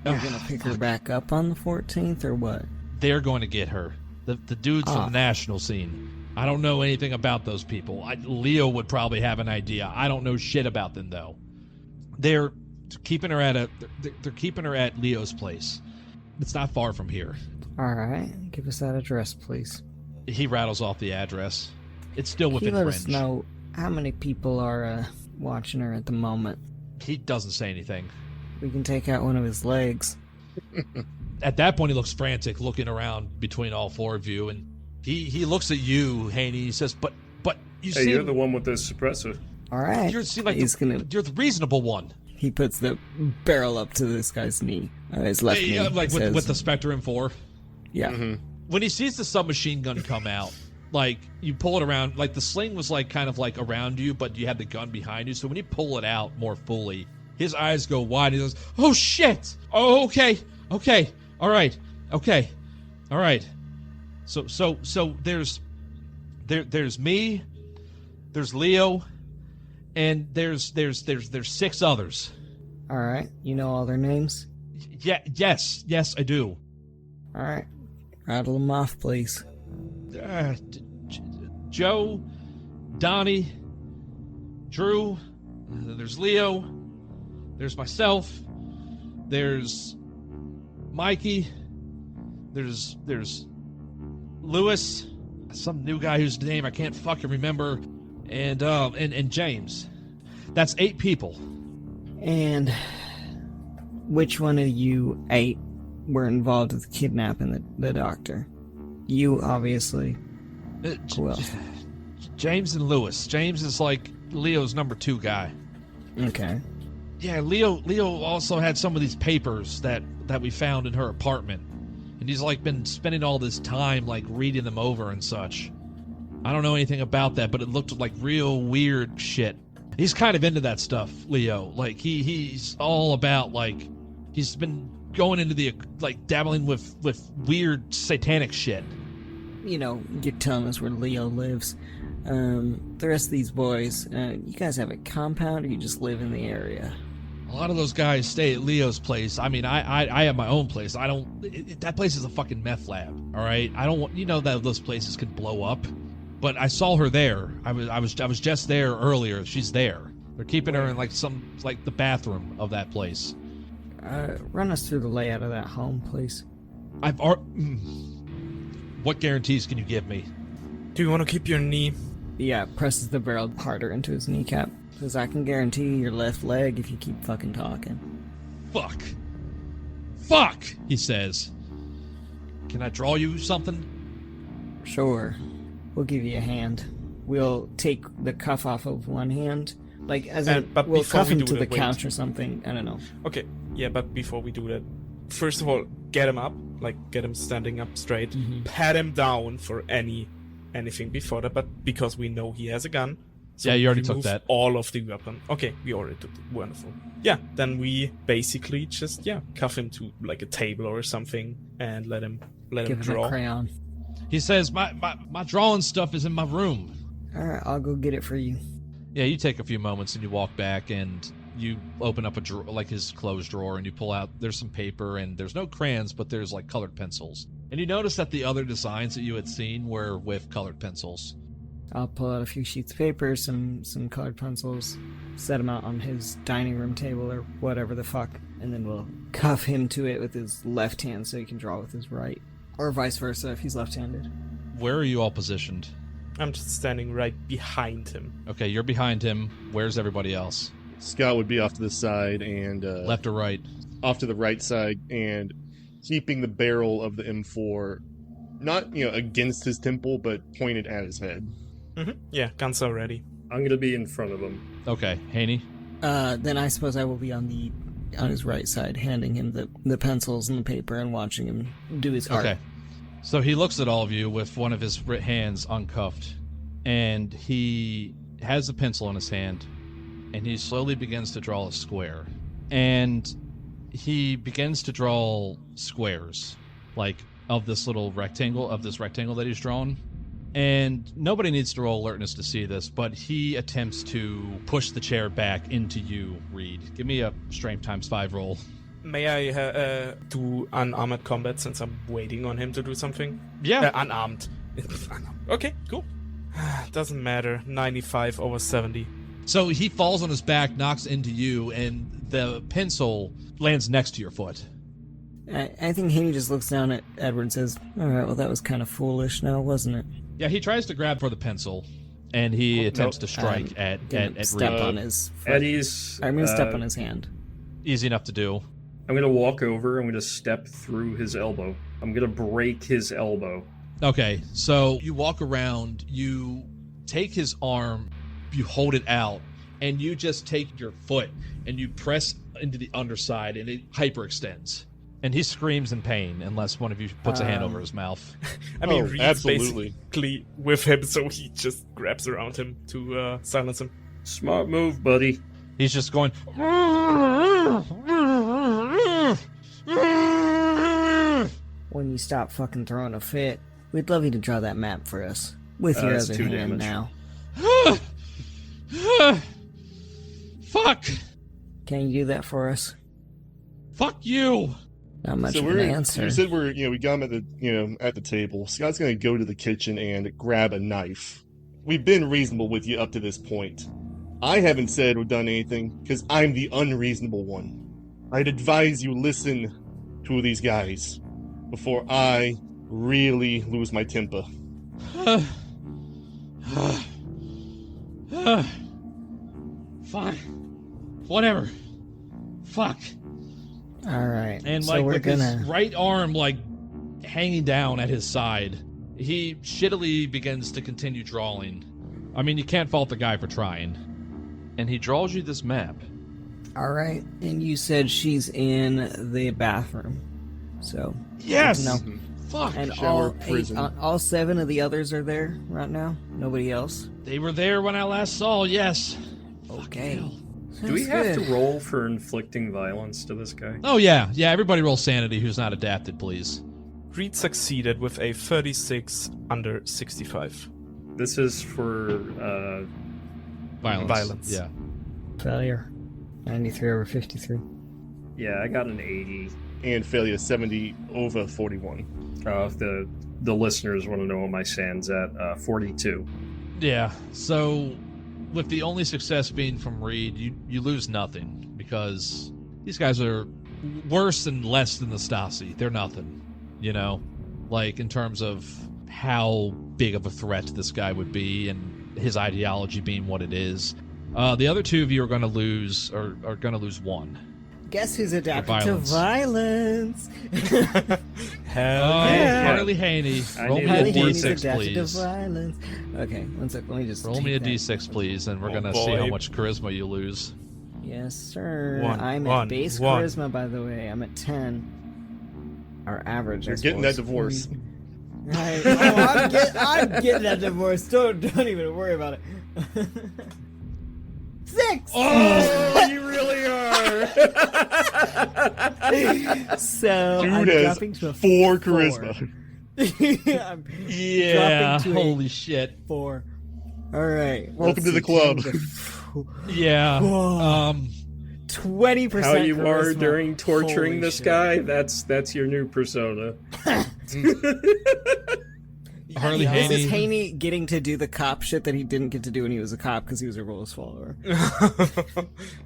You're gonna pick her back up on the 14th, or what? They're going to get her. The dudes from the national scene. I don't know anything about those people. Leo would probably have an idea. I don't know shit about them, though. They're keeping her at Leo's place. It's not far from here. All right, give us that address, please. He rattles off the address. It's still within Let range. us know how many people are watching her at the moment. He doesn't say anything. We can take out one of his legs. At that point, he looks frantic, looking around between all four of you, and he looks at you, Haney. He says, "But you Hey, seem you're the one with the suppressor." All right. you seem like He's you're the reasonable one." He puts the barrel up to this guy's knee, his left knee. Like says, with the Spectre M4. Yeah. Mm-hmm. When he sees the submachine gun come out, like, you pull it around, like, the sling was, like, kind of, like, around you, but you had the gun behind you, so when you pull it out more fully, his eyes go wide, he goes, "Oh, shit! Oh, okay, all right, all right." So there's me, there's Leo, and there's 6 others. All right. You know all their names? Yes, I do. All right. Rattle them off, please. Joe, Donnie, Drew, there's Leo, there's myself, there's Mikey, there's Lewis, some new guy whose name I can't fucking remember, and James. That's 8 people. And which one of you 8 were involved with kidnapping the doctor? You, obviously. Who else? James and Lewis. James is like Leo's number 2 guy. Okay. Yeah, Leo also had some of these papers that we found in her apartment. And he's like been spending all this time like reading them over and such. I don't know anything about that, but it looked like real weird shit. He's kind of into that stuff, Leo. Like he's all about like he's been going into the like dabbling with weird satanic shit. You know, you're telling us where Leo lives. The rest of these boys, you guys have a compound or you just live in the area? A lot of those guys stay at Leo's place. I mean, I have my own place. I don't. That place is a fucking meth lab. All right. I don't want. You know that those places can blow up. But I saw her there. I was just there earlier. She's there. They're keeping her in like the bathroom of that place. Run us through the layout of that home, please. What guarantees can you give me? Do you want to keep your knee? Yeah, presses the barrel harder into his kneecap. Because I can guarantee your left leg if you keep fucking talking. Fuck, he says. Can I draw you something? Sure. We'll give you a hand. We'll take the cuff off of one hand. Like, as in, but we'll before cuff we him do to the that, wait. couch or something. I don't know. Okay, yeah, but before we do that, first of all, get him up, like get him standing up straight. Pat him down for anything before that, but because we know he has a gun. So Yeah, you already took remove that. all of the weapon. Okay, we already took it. Wonderful. Yeah, then we basically just cuff him to like a table or something and let him Give him draw. a crayon. He says, my drawing stuff is in my room. Alright, I'll go get it for you. Yeah, you take a few moments and you walk back and you open up a drawer, like his clothes drawer, and you pull out, there's some paper and there's no crayons, but there's like colored pencils. And you notice that the other designs that you had seen were with colored pencils. I'll pull out a few sheets of paper, some colored pencils, set them out on his dining room table or whatever the fuck, and then we'll cuff him to it with his left hand so he can draw with his right. Or vice versa if he's left-handed. Where are you all positioned? I'm just standing right behind him. Okay, you're behind him. Where's everybody else? Scott would be off to the side and Left or right? off to the right side and keeping the barrel of the M4 not against his temple but pointed at his head. Yeah, guns are ready. I'm gonna be in front of him. Okay, Haney. Then I suppose I will be on his right side, handing him the pencils and the paper and watching him do his art. Okay. So he looks at all of you with one of his hands uncuffed, and he has a pencil in his hand, and he slowly begins to draw a square. And he begins to draw squares, like of this rectangle that he's drawn. And nobody needs to roll alertness to see this, but he attempts to push the chair back into you, Reed. Give me a strength ×5 roll. May I do unarmed combat since I'm waiting on him to do something? Yeah. Unarmed. Okay, cool. Doesn't matter. 95 over 70. So he falls on his back, knocks into you, and the pencil lands next to your foot. I think Haney just looks down at Edward and says, alright, well that was kind of foolish now, wasn't it? Yeah, he tries to grab for the pencil, and he attempts to strike at step Reed. on his foot. Eddie's. I'm gonna step on his hand. Easy enough to do. I'm gonna walk over. I'm gonna step through his elbow. I'm gonna break his elbow. Okay, so you walk around, you take his arm, you hold it out, and you just take your foot and you press into the underside, and it hyperextends. And he screams in pain unless one of you puts a hand over his mouth. I mean, Oh, Reed's absolutely. basically with him, so he just grabs around him to silence him. Smart move, buddy. He's just going... When you stop fucking throwing a fit, we'd love you to draw that map for us. With your That's other 2 hand damage. now. Fuck! Can you do that for us? Fuck you! Not much So of an answer. you said we got him at the table. Scott's gonna go to the kitchen and grab a knife. We've been reasonable with you up to this point. I haven't said or done anything because I'm the unreasonable one. I'd advise you listen to these guys before I really lose my temper. Fine. Whatever. Fuck. Alright, And so like we're with gonna... his right arm like hanging down at his side, he shittily begins to continue drawing. I mean, you can't fault the guy for trying. And he draws you this map. Alright, and you said she's in the bathroom. So, Yes! no. Fuck! And Shower, prison. all 7 of the others are there right now? Nobody else? They were there when I last saw, yes. Okay. Do we have Sounds to roll for inflicting violence to this guy? Oh yeah, everybody roll sanity who's not adapted, please. Reed succeeded with a 36 under 65. This is for Violence. Violence. Yeah. Failure. 93 over 53. Yeah, I got an 80. And failure 70 over 41. If the listeners want to know what my sand's at, 42. Yeah, so with the only success being from Reed, you lose nothing because these guys are worse and less than the Stasi. They're nothing, you know? Like, in terms of how big of a threat this guy would be and his ideology being what it is. The other two of you are going to lose, or are going to lose one. Guess who's adapted to violence? Hell yeah. Harley Haney. Roll me a Harley Haney's d6, adapted to please. violence. Okay, one sec. Let me just Roll take me a that. d6, please, and we're Oh, going to see how boy. much charisma you lose. Yes, sir. One, I'm one, at base one. charisma, by the way. I'm at 10. Our average. You're is getting that 4. divorce. Right. Oh, I'm getting that divorce. Don't even worry about it. 6. Oh, you really are! So Dude I'm has dropping to a 4 charisma. I'm Yeah, dropping to a holy shit. 4. All right. Welcome to the club. Yeah. 20%. How you are charisma. during torturing Holy this shit. guy, that's your new persona. Harley This Haney. is Haney getting to do the cop shit that he didn't get to do when he was a cop because he was a rules follower.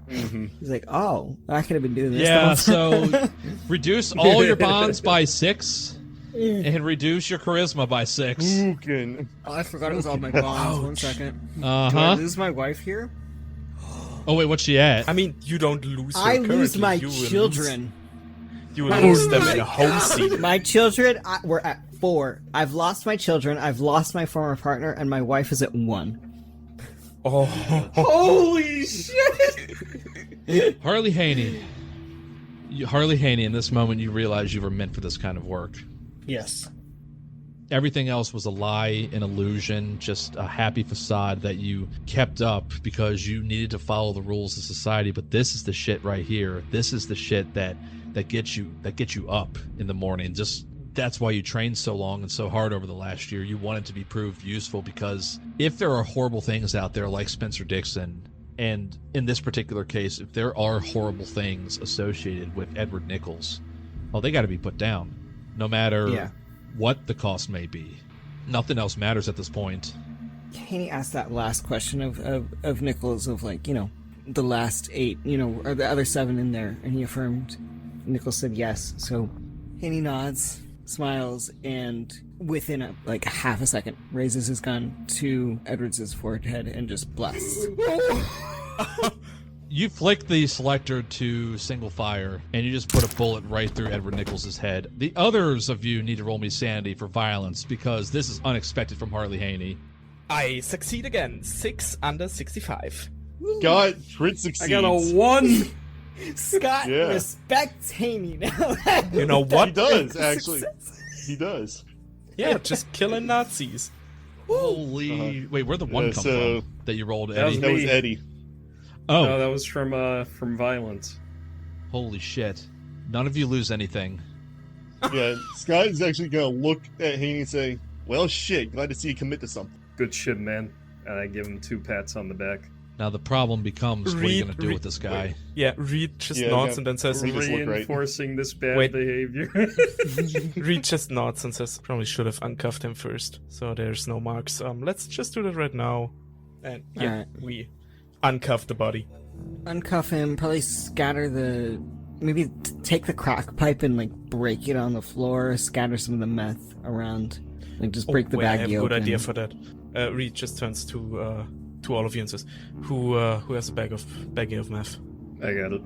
He's like, oh, I could have been doing this. Yeah, the whole time. so reduce all your bonds by 6 and reduce your charisma by 6. Fucking. Oh, I forgot it was all my bonds. 1 second. Do I Uh-huh. lose my wife here? Oh, wait, what's she at? I mean, you don't lose her I lose currently. my You will children. You will lose them in a home seat. My children were at 4. I've lost my children. I've lost my former partner, and my wife is at 1. Oh. Holy shit! Harley Haney. Harley Haney, in this moment, you realize you were meant for this kind of work. Yes. Everything else was a lie, an illusion, just a happy facade that you kept up because you needed to follow the rules of society. But this is the shit right here. This is the shit that gets you up in the morning. Just that's why you trained so long and so hard over the last year. You wanted to be proved useful because if there are horrible things out there like Spencer Dixon, and in this particular case, if there are horrible things associated with Edward Nichols, well, they got to be put down, no matter what the cost may be. Nothing else matters at this point. Haney asked that last question of Nichols of, like, you know, the last 8, you know, or the other 7 in there, and he affirmed. Nichols said yes. So Haney nods, smiles, and within half a second raises his gun to Edwards' forehead and just blasts. You flick the selector to single fire, and you just put a bullet right through Edward Nichols' head. The others of you need to roll me sanity for violence, because this is unexpected from Harley Haney. I succeed again. 6 under 65. God, crit succeeds. I got a 1! Scott Yeah. respects Haney now. You know what? He does, actually. He does. Yeah, just killing Nazis. Holy... Wait, where'd the one come from that you rolled, That was Eddie? That was Me. Eddie. Oh, No, that was from violence. holy shit. None of you lose anything. Yeah, Scott is actually going to look at Haney and say, well, shit, glad to see you commit to something. Good shit, man. And I give him 2 pats on the back. Now the problem becomes, what are you going to do Reed- with this guy? Yeah, Reed just Yeah, nods yeah. and then says, Reed just look right. Reinforcing this bad Wait. behavior. Reed just nods and says, probably should have uncuffed him first, so there's no marks. Let's just do that right now. And yeah, Alright. we uncuff the body. Uncuff him, probably scatter the... Maybe take the crack pipe and, like, break it on the floor, scatter some of the meth around. Like, just break the wait, I baggie have a open. good idea for that. Reed just turns to all of you and says, who has a baggie of meth? I got it.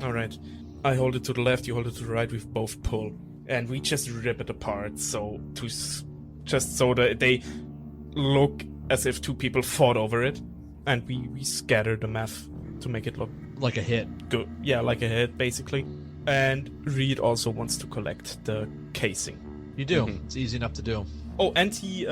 Alright. I hold it to the left, you hold it to the right, we both pull. And we just rip it apart, just so that they look as if 2 people fought over it. And we scatter the meth to make it look Like a hit. good. Yeah, like a hit, basically. And Reed also wants to collect the casing. You do. It's easy enough to do. Oh, and he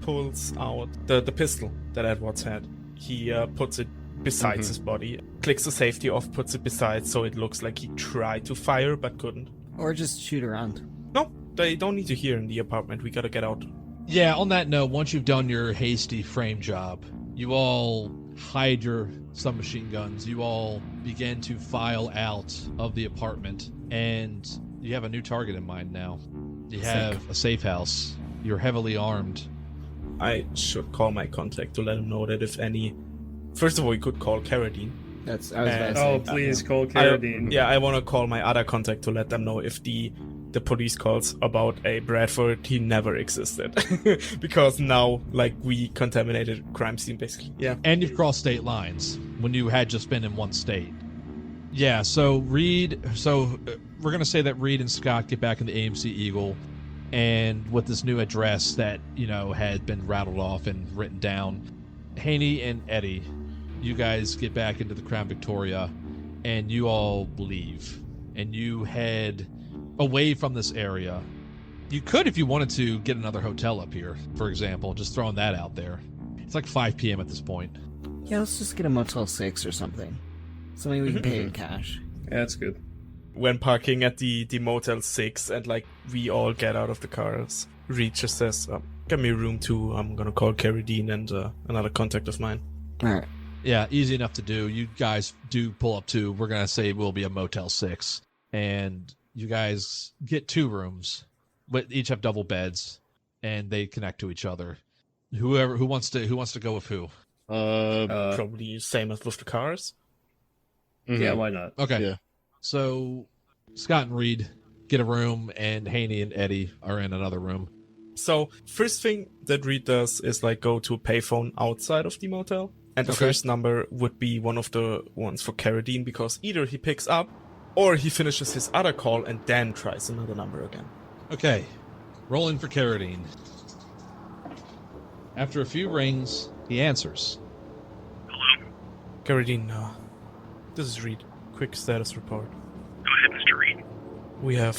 pulls out the pistol that Edwards had. He puts it beside his body, clicks the safety off, puts it beside, so it looks like he tried to fire but couldn't. Or just shoot around. No, they don't need to hear in the apartment. We gotta get out. Yeah, on that note, once you've done your hasty frame job, you all hide your submachine guns, you all begin to file out of the apartment, and you have a new target in mind now. You have a safe house. You're heavily armed. I should call my contact to let him know that if any... First of all, we could call CARRADINE. I was about to Oh, say. please call CARRADINE. I want to call my other contact to let them know if the police calls about a Bradford, he never existed. Because now, like, we contaminated crime scene, basically. Yeah. And you've crossed state lines when you had just been in one state. Yeah, so we're going to say that Reed and Scott get back in the AMC Eagle, and with this new address that, had been rattled off and written down, Haney and Eddie, you guys get back into the Crown Victoria, and you all leave, and you head away from this area. You could, if you wanted to, get another hotel up here, for example, just throwing that out there. It's like 5 p.m. at this point. Yeah, let's just get a Motel 6 or something. Something we can pay in cash. Yeah, that's good. When parking at the Motel 6 and, like, we all get out of the cars, Reed just says, get me room 2. I'm going to call CARRADINE and another contact of mine. Alright. Yeah, easy enough to do. You guys do pull up to, we're going to say it will be a Motel 6. And you guys get 2 rooms, but each have double beds, and they connect to each other. Who wants to go with who? Probably same as with the cars. Mm-hmm. Yeah, why not? Okay. Yeah. So Scott and Reed get a room, and Haney and Eddie are in another room. So first thing that Reed does is like go to a payphone outside of the motel, and the first number would be one of the ones for CARRADINE, because either he picks up or he finishes his other call and then tries another number again. Okay, roll in for CARRADINE. After a few rings, he answers. Hello? CARRADINE, this is Reed. Quick status report. Go ahead, Mr. Reed. We have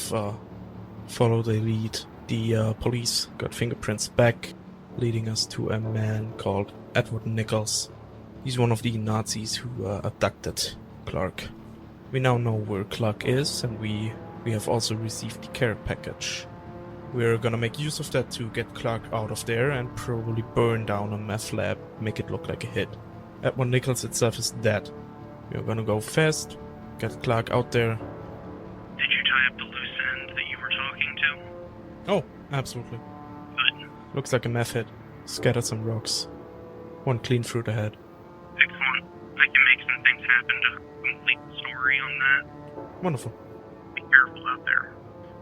followed a lead. The police got fingerprints back, leading us to a man called Edward Nichols. He's one of the Nazis who abducted Clark. We now know where Clark is, and we have also received the care package. We're gonna make use of that to get Clark out of there and probably burn down a meth lab, make it look like a hit. Edward Nichols itself is dead. We're gonna go fast, get Clark out there. Did you tie up the loose end that you were talking to? Oh, absolutely. Good. Looks like a meth hit. Scattered some rocks. One clean through the head. Excellent. I can make some things happen to complete the story on that. Wonderful. Be careful out there.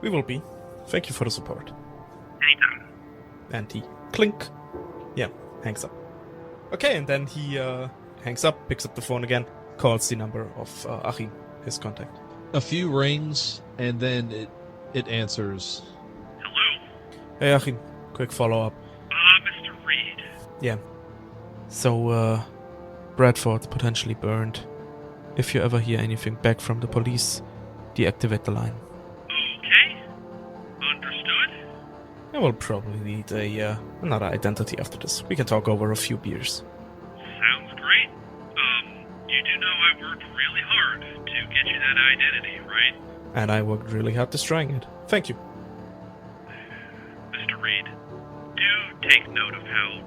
We will be. Thank you for the support. Anytime. And he clink. Yeah, hangs up. Okay, and then he hangs up, picks up the phone again, calls the number of Achim, his contact. A few rings, and then it answers. Hello? Hey Achim, quick follow-up. Mr. Reed. Yeah. So, Bradford potentially burned. If you ever hear anything back from the police, deactivate the line. Okay. Understood. I will probably need another identity after this. We can talk over a few beers. Sounds great. You do know I worked really hard to get you that identity, right? And I worked really hard destroying it. Thank you. Mr. Reed, do take note of how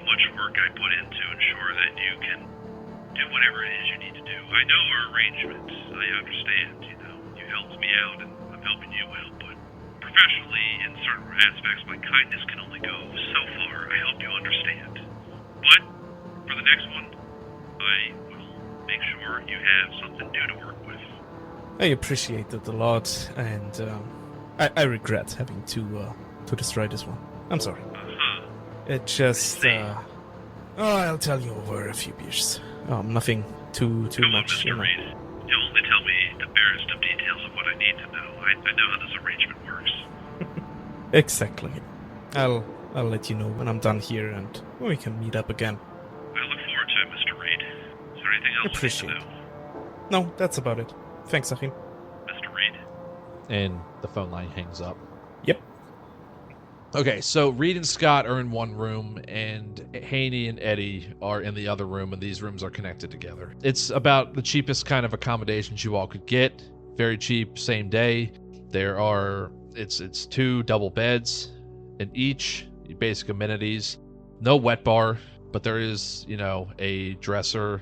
much work I put in to ensure that you can do whatever it is you need to do. I know our arrangements. I understand, you helped me out and I'm helping you out, but professionally, in certain aspects, my kindness can only go so far. I hope you understand. But for the next one, I will make sure you have something new to work with. I appreciate it a lot, and I regret having to destroy this one. I'm sorry. It just I'll tell you over a few beers. Nothing too Come on, much. Mr. Reed. You only tell me the barest of details of what I need to know. I know how this arrangement works. Exactly. I'll let you know when I'm done here, and we can meet up again. I look forward to it, Mr. Reed. Is there anything else Appreciate you need it. to know? No, that's about it. Thanks, Achim. Mr. Reed. And the phone line hangs up. Yep. Okay, so Reed and Scott are in one room, and Haney and Eddie are in the other room, and these rooms are connected together. It's about the cheapest kind of accommodations you all could get. Very cheap, same day. It's 2 double beds in each, basic amenities. No wet bar. but there is, a dresser,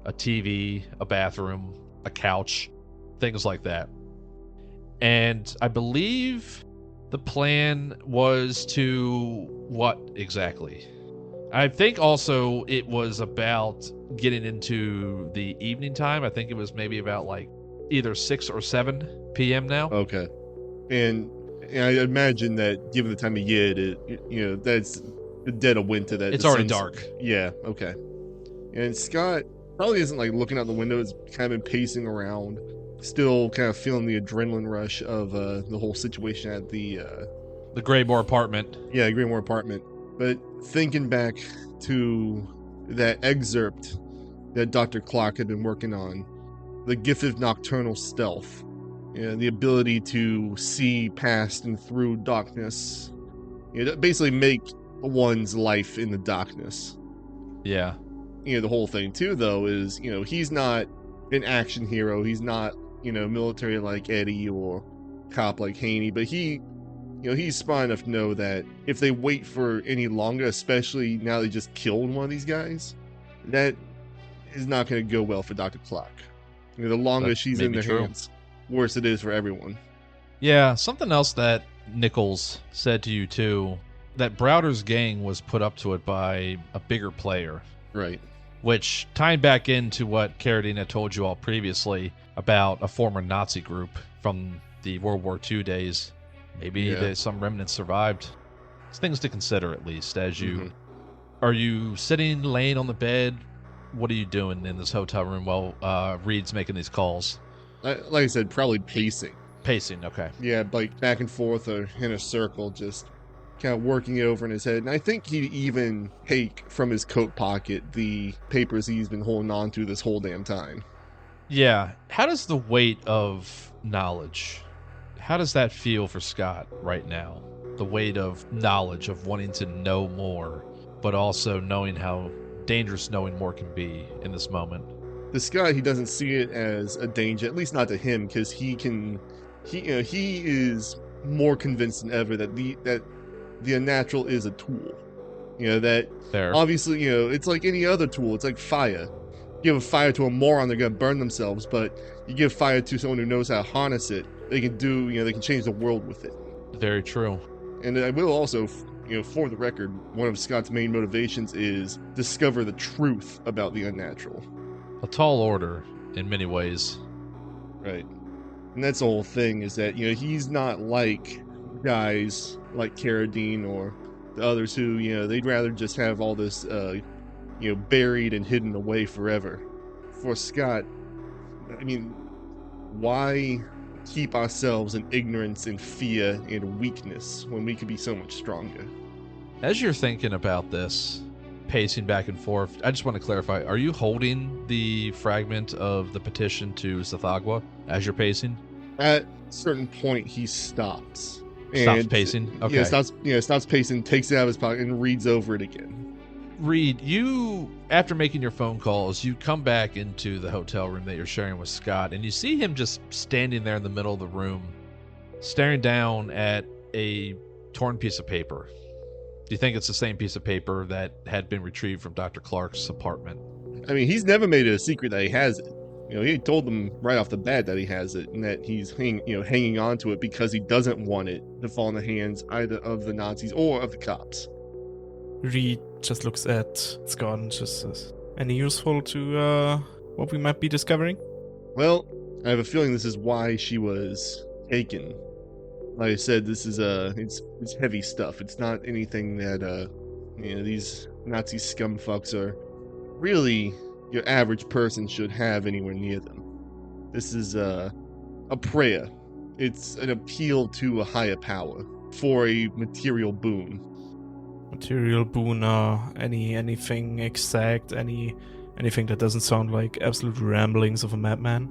a TV, a bathroom, a couch, things like that. And I believe the plan was to what exactly? I think also it was about getting into the evening time. I think it was maybe about like either 6 or 7 p.m. now. Okay. And I imagine that given the time of year, that's the dead of winter. That It's the already sun's- dark. Yeah, okay. And Scott probably isn't like looking out the window. It's kind of been pacing around, still kind of feeling the adrenaline rush of the whole situation at the Graymore apartment. Greenmore apartment. But thinking back to that excerpt that Dr. Clark had been working on, the gift of nocturnal stealth, the ability to see past and through darkness, basically make one's life in the darkness. Yeah. The whole thing too, though, is he's not an action hero. He's not military like Eddie or cop like Haney, but he's smart enough to know that if they wait for any longer, especially now they just killed one of these guys, that is not going to go well for Dr. Clark. The longer That she's may in be their true. hands, worse it is for everyone. Yeah, something else that Nichols said to you too, that Browder's gang was put up to it by a bigger player, Right. which tying back into what CARRADINE had told you all previously about a former Nazi group from the World War II days. Maybe Yeah. some remnants survived. It's things to consider, at least, as you... Mhm. Are you sitting, laying on the bed? What are you doing in this hotel room while Reed's making these calls? Like I said, probably pacing. Pacing, okay. Yeah, like back and forth or in a circle, just kind of working it over in his head. And I think he'd even take from his coat pocket the papers he's been holding on to this whole damn time. Yeah. How does the weight of knowledge, how does that feel for Scott right now? The weight of knowledge, of wanting to know more, but also knowing how dangerous knowing more can be in this moment. The Scott, he doesn't see it as a danger, at least not to him, because he is more convinced than ever that the unnatural is a tool. That Fair. obviously, it's like any other tool. It's like fire. You give fire to a moron, they're gonna burn themselves. But you give fire to someone who knows how to harness it, they can they can change the world with it. Very true. And I will also, for the record, one of Scott's main motivations is discover the truth about the unnatural. A tall order in many ways. Right. And that's the whole thing, is that, he's not like guys like CARRADINE or the others who, they'd rather just have all this, buried and hidden away forever. For Scott, I mean, why keep ourselves in ignorance and fear and weakness when we could be so much stronger? As you're thinking about this, pacing back and forth, I just want to clarify, are you holding the fragment of the petition to Zathagwa as you're pacing? At a certain point, he stops. Stops pacing? Okay. Stops pacing, takes it out of his pocket, and reads over it again. Reed, you, after making your phone calls, you come back into the hotel room that you're sharing with Scott, and you see him just standing there in the middle of the room, staring down at a torn piece of paper. Do you think it's the same piece of paper that had been retrieved from Dr. Clark's apartment? I mean, he's never made it a secret that he has it. He told them right off the bat that he has it, and that he's hanging on to it because he doesn't want it to fall in the hands either of the Nazis or of the cops. Reed just looks at Scott and just says, any useful to what we might be discovering? Well, I have a feeling this is why she was taken. Like I said, this is it's heavy stuff. It's not anything that these Nazi scumfucks are really your average person should have anywhere near them. This is a prayer. It's an appeal to a higher power for a material boon. Material boon, anything exact, anything that doesn't sound like absolute ramblings of a madman?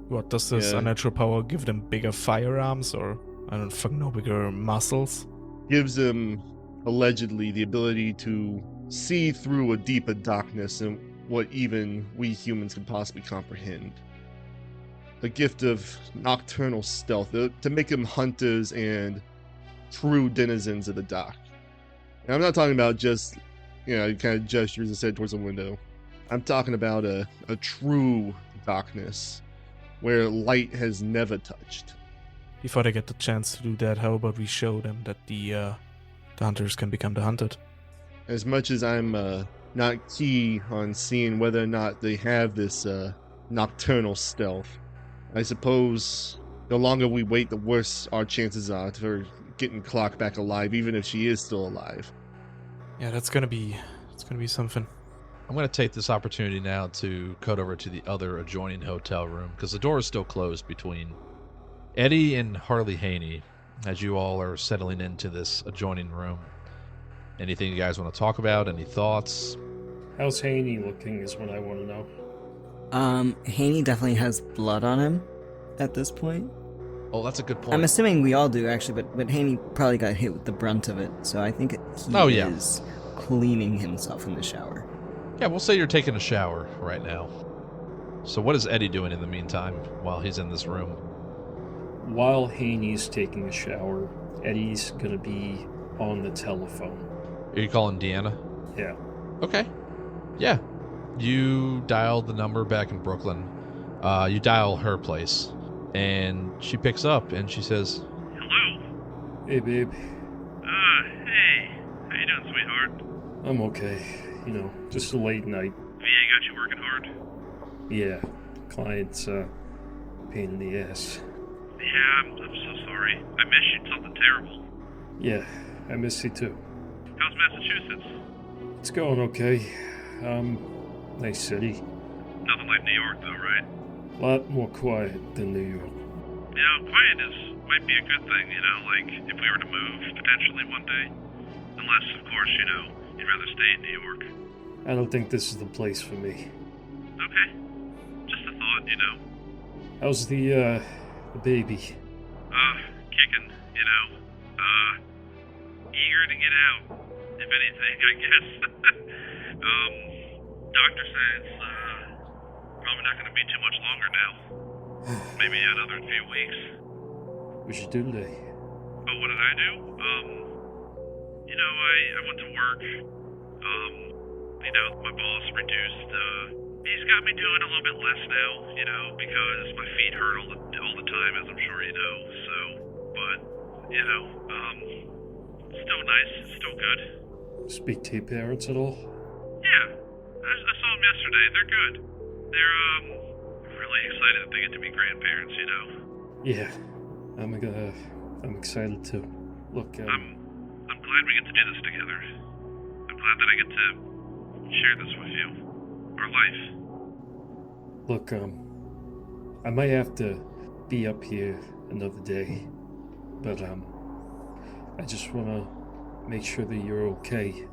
What, does this Yeah. unnatural power give them bigger firearms, or I don't fucking know, bigger muscles? Gives them allegedly the ability to see through a deeper darkness than what even we humans can possibly comprehend. A gift of nocturnal stealth to make them hunters and true denizens of the dark. And I'm not talking about just he kind of gestures his head towards the window. I'm talking about a true darkness where light has never touched. Before they get the chance to do that, how about we show them that the hunters can become the hunted? As much as I'm not key on seeing whether or not they have this nocturnal stealth, I suppose the longer we wait, the worse our chances are for getting Clock back alive, even if she is still alive. Yeah, it's gonna be something. I'm going to take this opportunity now to cut over to the other adjoining hotel room, because the door is still closed between Eddie and Harley Haney as you all are settling into this adjoining room. Anything you guys want to talk about? Any thoughts? How's Haney looking is what I want to know. Haney definitely has blood on him at this point. Oh, that's a good point. I'm assuming we all do, actually, but Haney probably got hit with the brunt of it, so I think he is cleaning himself in the shower. Yeah, we'll say you're taking a shower right now. So what is Eddie doing in the meantime while he's in this room? While Haney's taking a shower, Eddie's gonna be on the telephone. Are you calling Deanna? Yeah. Okay. Yeah. You dial the number back in Brooklyn. You dial her place. And she picks up and she says, Hello? Hey, babe. Hey. How you doing, sweetheart? I'm okay. Just a late night. VA got you working hard? Yeah. Client's, pain in the ass. Yeah, I'm so sorry. I miss you. Something terrible. Yeah, I miss you too. How's Massachusetts? It's going okay. Nice city. Nothing like New York, though, right? A lot more quiet than New York. Quiet might be a good thing, like if we were to move potentially one day. Unless, of course, you'd rather stay in New York. I don't think this is the place for me. Okay. Just a thought, How's the baby? Kicking, eager to get out, if anything, I guess. Doctor says, probably not going to be too much longer now. Maybe another few weeks. What'd you do today? Oh, what did I do? I went to work. My boss reduced, he's got me doing a little bit less now, because my feet hurt all the time, as I'm sure you know, so, but, still nice, still good. Speak to your parents at all? Yeah, I saw them yesterday, they're good. They're, really excited that they get to be grandparents, Yeah, I'm excited too. Look, I'm glad we get to do this together. I'm glad that I get to share this with you. Our life. Look, I might have to be up here another day, but, I just want to make sure that you're okay,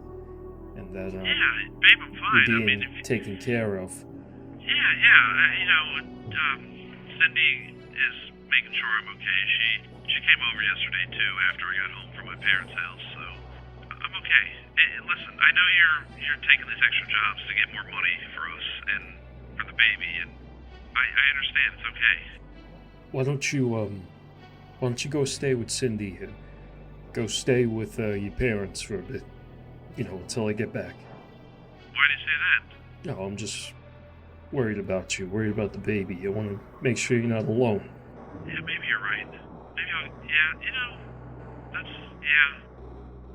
and that, yeah, babe, I'm fine. you're being taken care of. Yeah, Cindy is making sure I'm okay. She came over yesterday, too, after I got home from my parents' house, so I'm okay. Listen, I know you're taking these extra jobs to get more money for us and for the baby, and I understand. It's okay. Why don't you go stay with Cindy here? Go stay with your parents for a bit, until I get back. Why do you say that? No, I'm just worried about you, worried about the baby. I want to make sure you're not alone. Yeah, maybe you're right. Maybe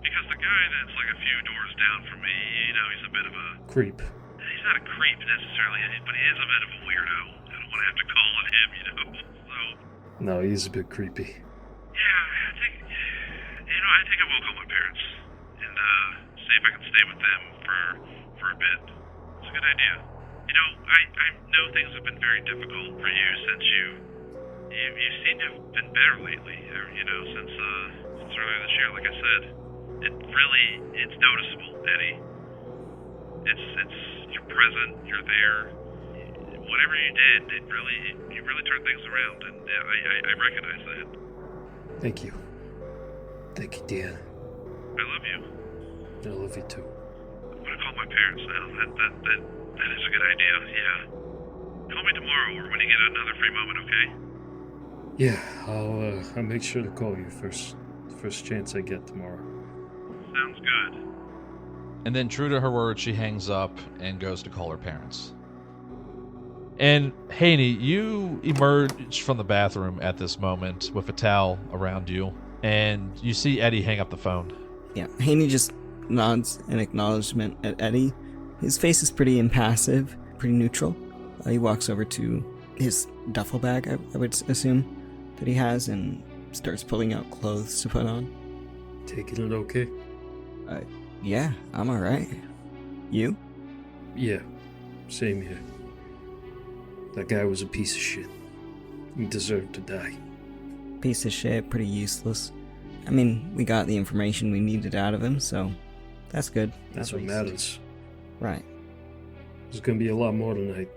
because the guy that's like a few doors down from me, he's a bit of a Creep. He's not a creep necessarily, but he is a bit of a weirdo. I don't want to have to call on him, so... No, he's a bit creepy. Yeah, I think I will call my parents and see if I can stay with them for a bit. It's a good idea. I know things have been very difficult for you since you seem to have been better lately, since earlier this year, like I said. It's noticeable, Eddie. You're present, you're there. Whatever you did, you really turned things around, and I recognize that. Thank you. Thank you, dear. I love you. I love you too. I'm gonna call my parents now. That is a good idea, yeah. Call me tomorrow or when you get another free moment, okay? Yeah, I'll make sure to call you first chance I get tomorrow. Sounds good. And then, true to her word, she hangs up and goes to call her parents. And Haney, you emerge from the bathroom at this moment with a towel around you, and you see Eddie hang up the phone. Yeah, Haney just nods in acknowledgement at Eddie. His face is pretty impassive, pretty neutral. He walks over to his duffel bag, I would assume, that he has, and starts pulling out clothes to put on. Taking it okay? Yeah, I'm alright. You? Yeah, same here. That guy was a piece of shit. He deserved to die. Piece of shit, pretty useless. I mean, we got the information we needed out of him, so that's good. That's at what least. matters. Right. There's gonna be a lot more tonight.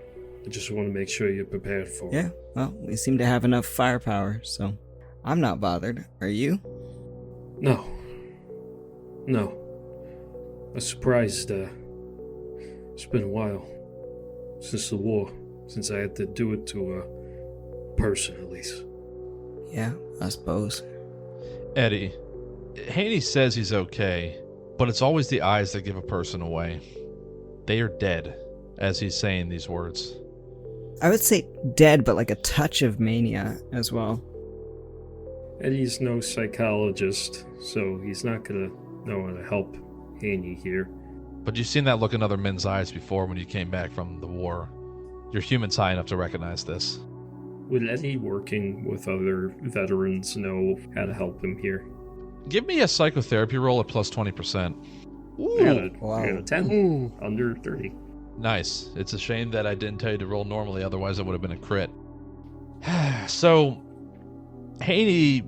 I just want to make sure you're prepared for it. Yeah, well, we seem to have enough firepower, so I'm not bothered. Are you? No. I was surprised, it's been a while. Since the war. Since I had to do it to a person, at least. Yeah, I suppose. Eddie, Haney says he's okay, but it's always the eyes that give a person away. They are dead, as he's saying these words. I would say dead, but like a touch of mania as well. Eddie's no psychologist, so he's not gonna know how to help Haney here. But you've seen that look in other men's eyes before when you came back from the war. You're human's high enough to recognize this. Would Eddie working with other veterans know how to help him here? Give me a psychotherapy roll at plus 20%. I got a 10. Under 30. Nice. It's a shame that I didn't tell you to roll normally, otherwise it would have been a crit. So, Haney,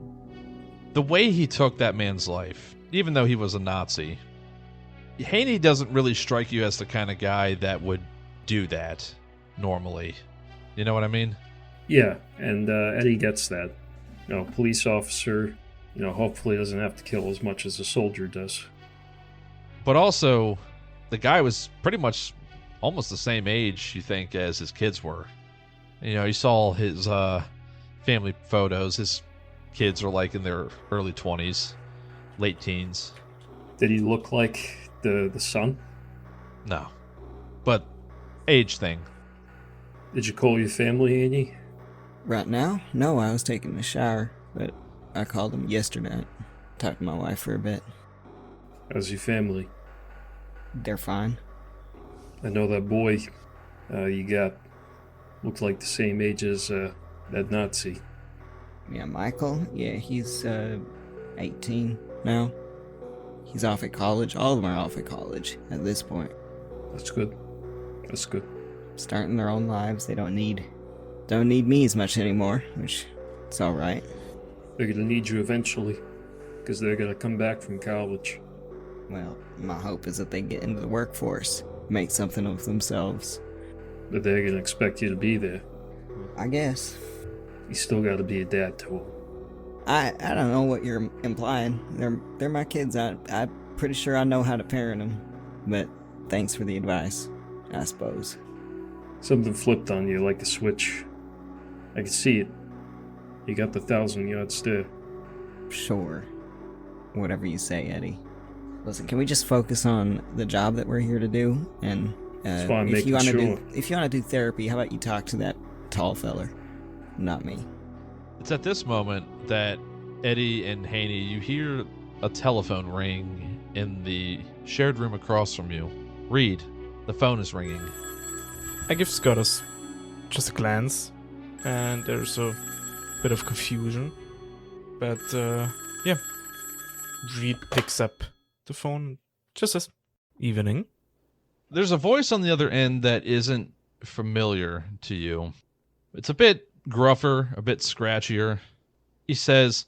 the way he took that man's life, even though he was a Nazi, Haney doesn't really strike you as the kind of guy that would do that normally. You know what I mean? Yeah, and Eddie gets that. Police officer, hopefully doesn't have to kill as much as a soldier does. But also, the guy was pretty much almost the same age, you think, as his kids were. You saw his family photos. His kids are like in their early 20s, late teens. Did he look like the son? No. But age thing. Did you call your family, Haney? Right now? No, I was taking a shower, but I called him yesterday. Talked to my wife for a bit. How's your family? They're fine. I know that boy you got looked like the same age as that Nazi. Yeah, Michael? Yeah, he's 18 now. He's off at college. All of them are off at college at this point. That's good. Starting their own lives. They don't need me as much anymore, which it's all right. They're gonna need you eventually, because they're gonna come back from college. Well, my hope is that they get into the workforce, make something of themselves. But they're gonna expect you to be there. I guess. You still gotta be a dad to them. I don't know what you're implying. They're my kids. I'm pretty sure I know how to parent them. But thanks for the advice, I suppose. Something flipped on you like a switch. I can see it. You got the 1,000-yard stare. Sure. Whatever you say, Eddie. Listen, can we just focus on the job that we're here to do? And That's why I'm if you making want to sure. if you want to do therapy, how about you talk to that tall feller, not me? It's at this moment that Eddie and Haney, you hear a telephone ring in the shared room across from you. Reed, the phone is ringing. I give Scottus just a glance, and there's a bit of confusion. But, yeah. Reed picks up the phone, just says, "Evening." There's a voice on the other end that isn't familiar to you. It's a bit gruffer, a bit scratchier. He says,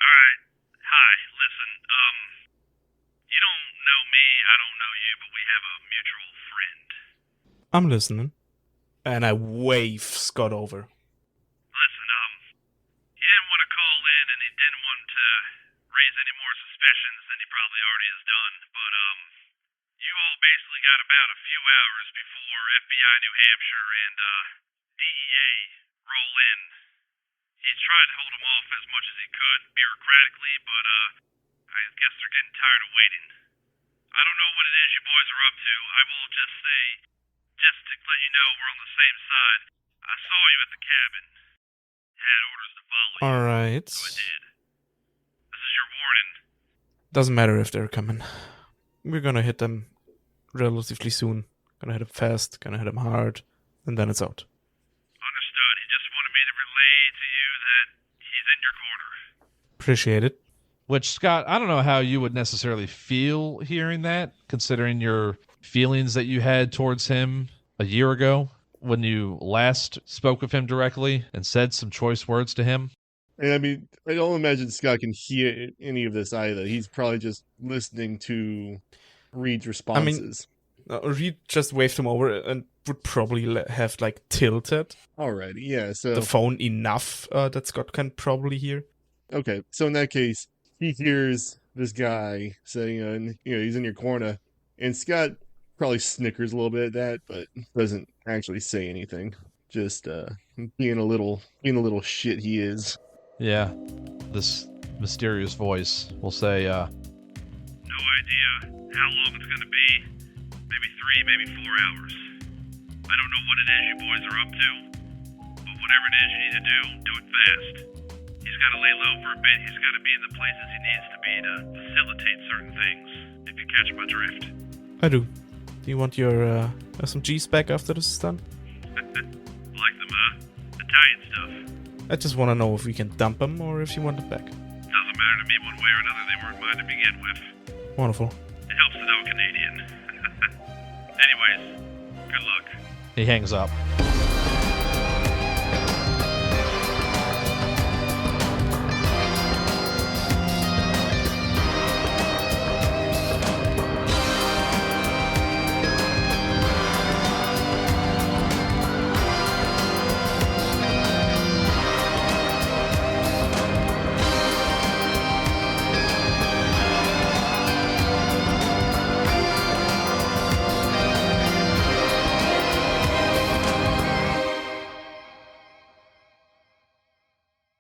Alright, hi, listen, you don't know me, I don't know you, but we have a mutual friend. I'm listening. And I wave Scott over. Listen, he didn't want to call in and he didn't want to raise any more suspicions than he probably already has done, but, you all basically got about a few hours before FBI New Hampshire and, DEA roll in. He's trying to hold them off as much as he could, bureaucratically, but, I guess they're getting tired of waiting. I don't know what it is you boys are up to. I will just say, just to let you know we're on the same side. I saw you at the cabin. Had orders to follow you. Alright. So I did. This is your warning. Doesn't matter if they're coming. We're gonna hit them relatively soon. Gonna hit them fast, gonna hit them hard, and then it's out. Understood. He just wanted me to relay to you that he's in your corner. Appreciate it. Which, Scott, I don't know how you would necessarily feel hearing that, considering your feelings that you had towards him a year ago when you last spoke with him directly and said some choice words to him. And I mean, I don't imagine Scott can hear any of this either. He's probably just listening to Reed's responses. Reed just waved him over and would probably have, like, tilted Alrighty, yeah, so... the phone enough that Scott can probably hear. Okay, so in that case, he hears this guy saying, and, he's in your corner, and Scott probably snickers a little bit at that, but doesn't actually say anything. Just being a little shit he is. Yeah, this mysterious voice will say, No idea how long it's gonna be. Maybe 3, maybe 4 hours. I don't know what it is you boys are up to, but whatever it is you need to do it fast. He's gotta lay low for a bit. He's gotta be in the places he needs to be to facilitate certain things, if you catch my drift. I do. Do you want your SMGs back after this is done? Like them, Italian stuff. I just want to know if we can dump them or if you want it back. Doesn't matter to me one way or another. They weren't mine to begin with. Wonderful. It helps to know Canadian. Anyways, good luck. he hangs up.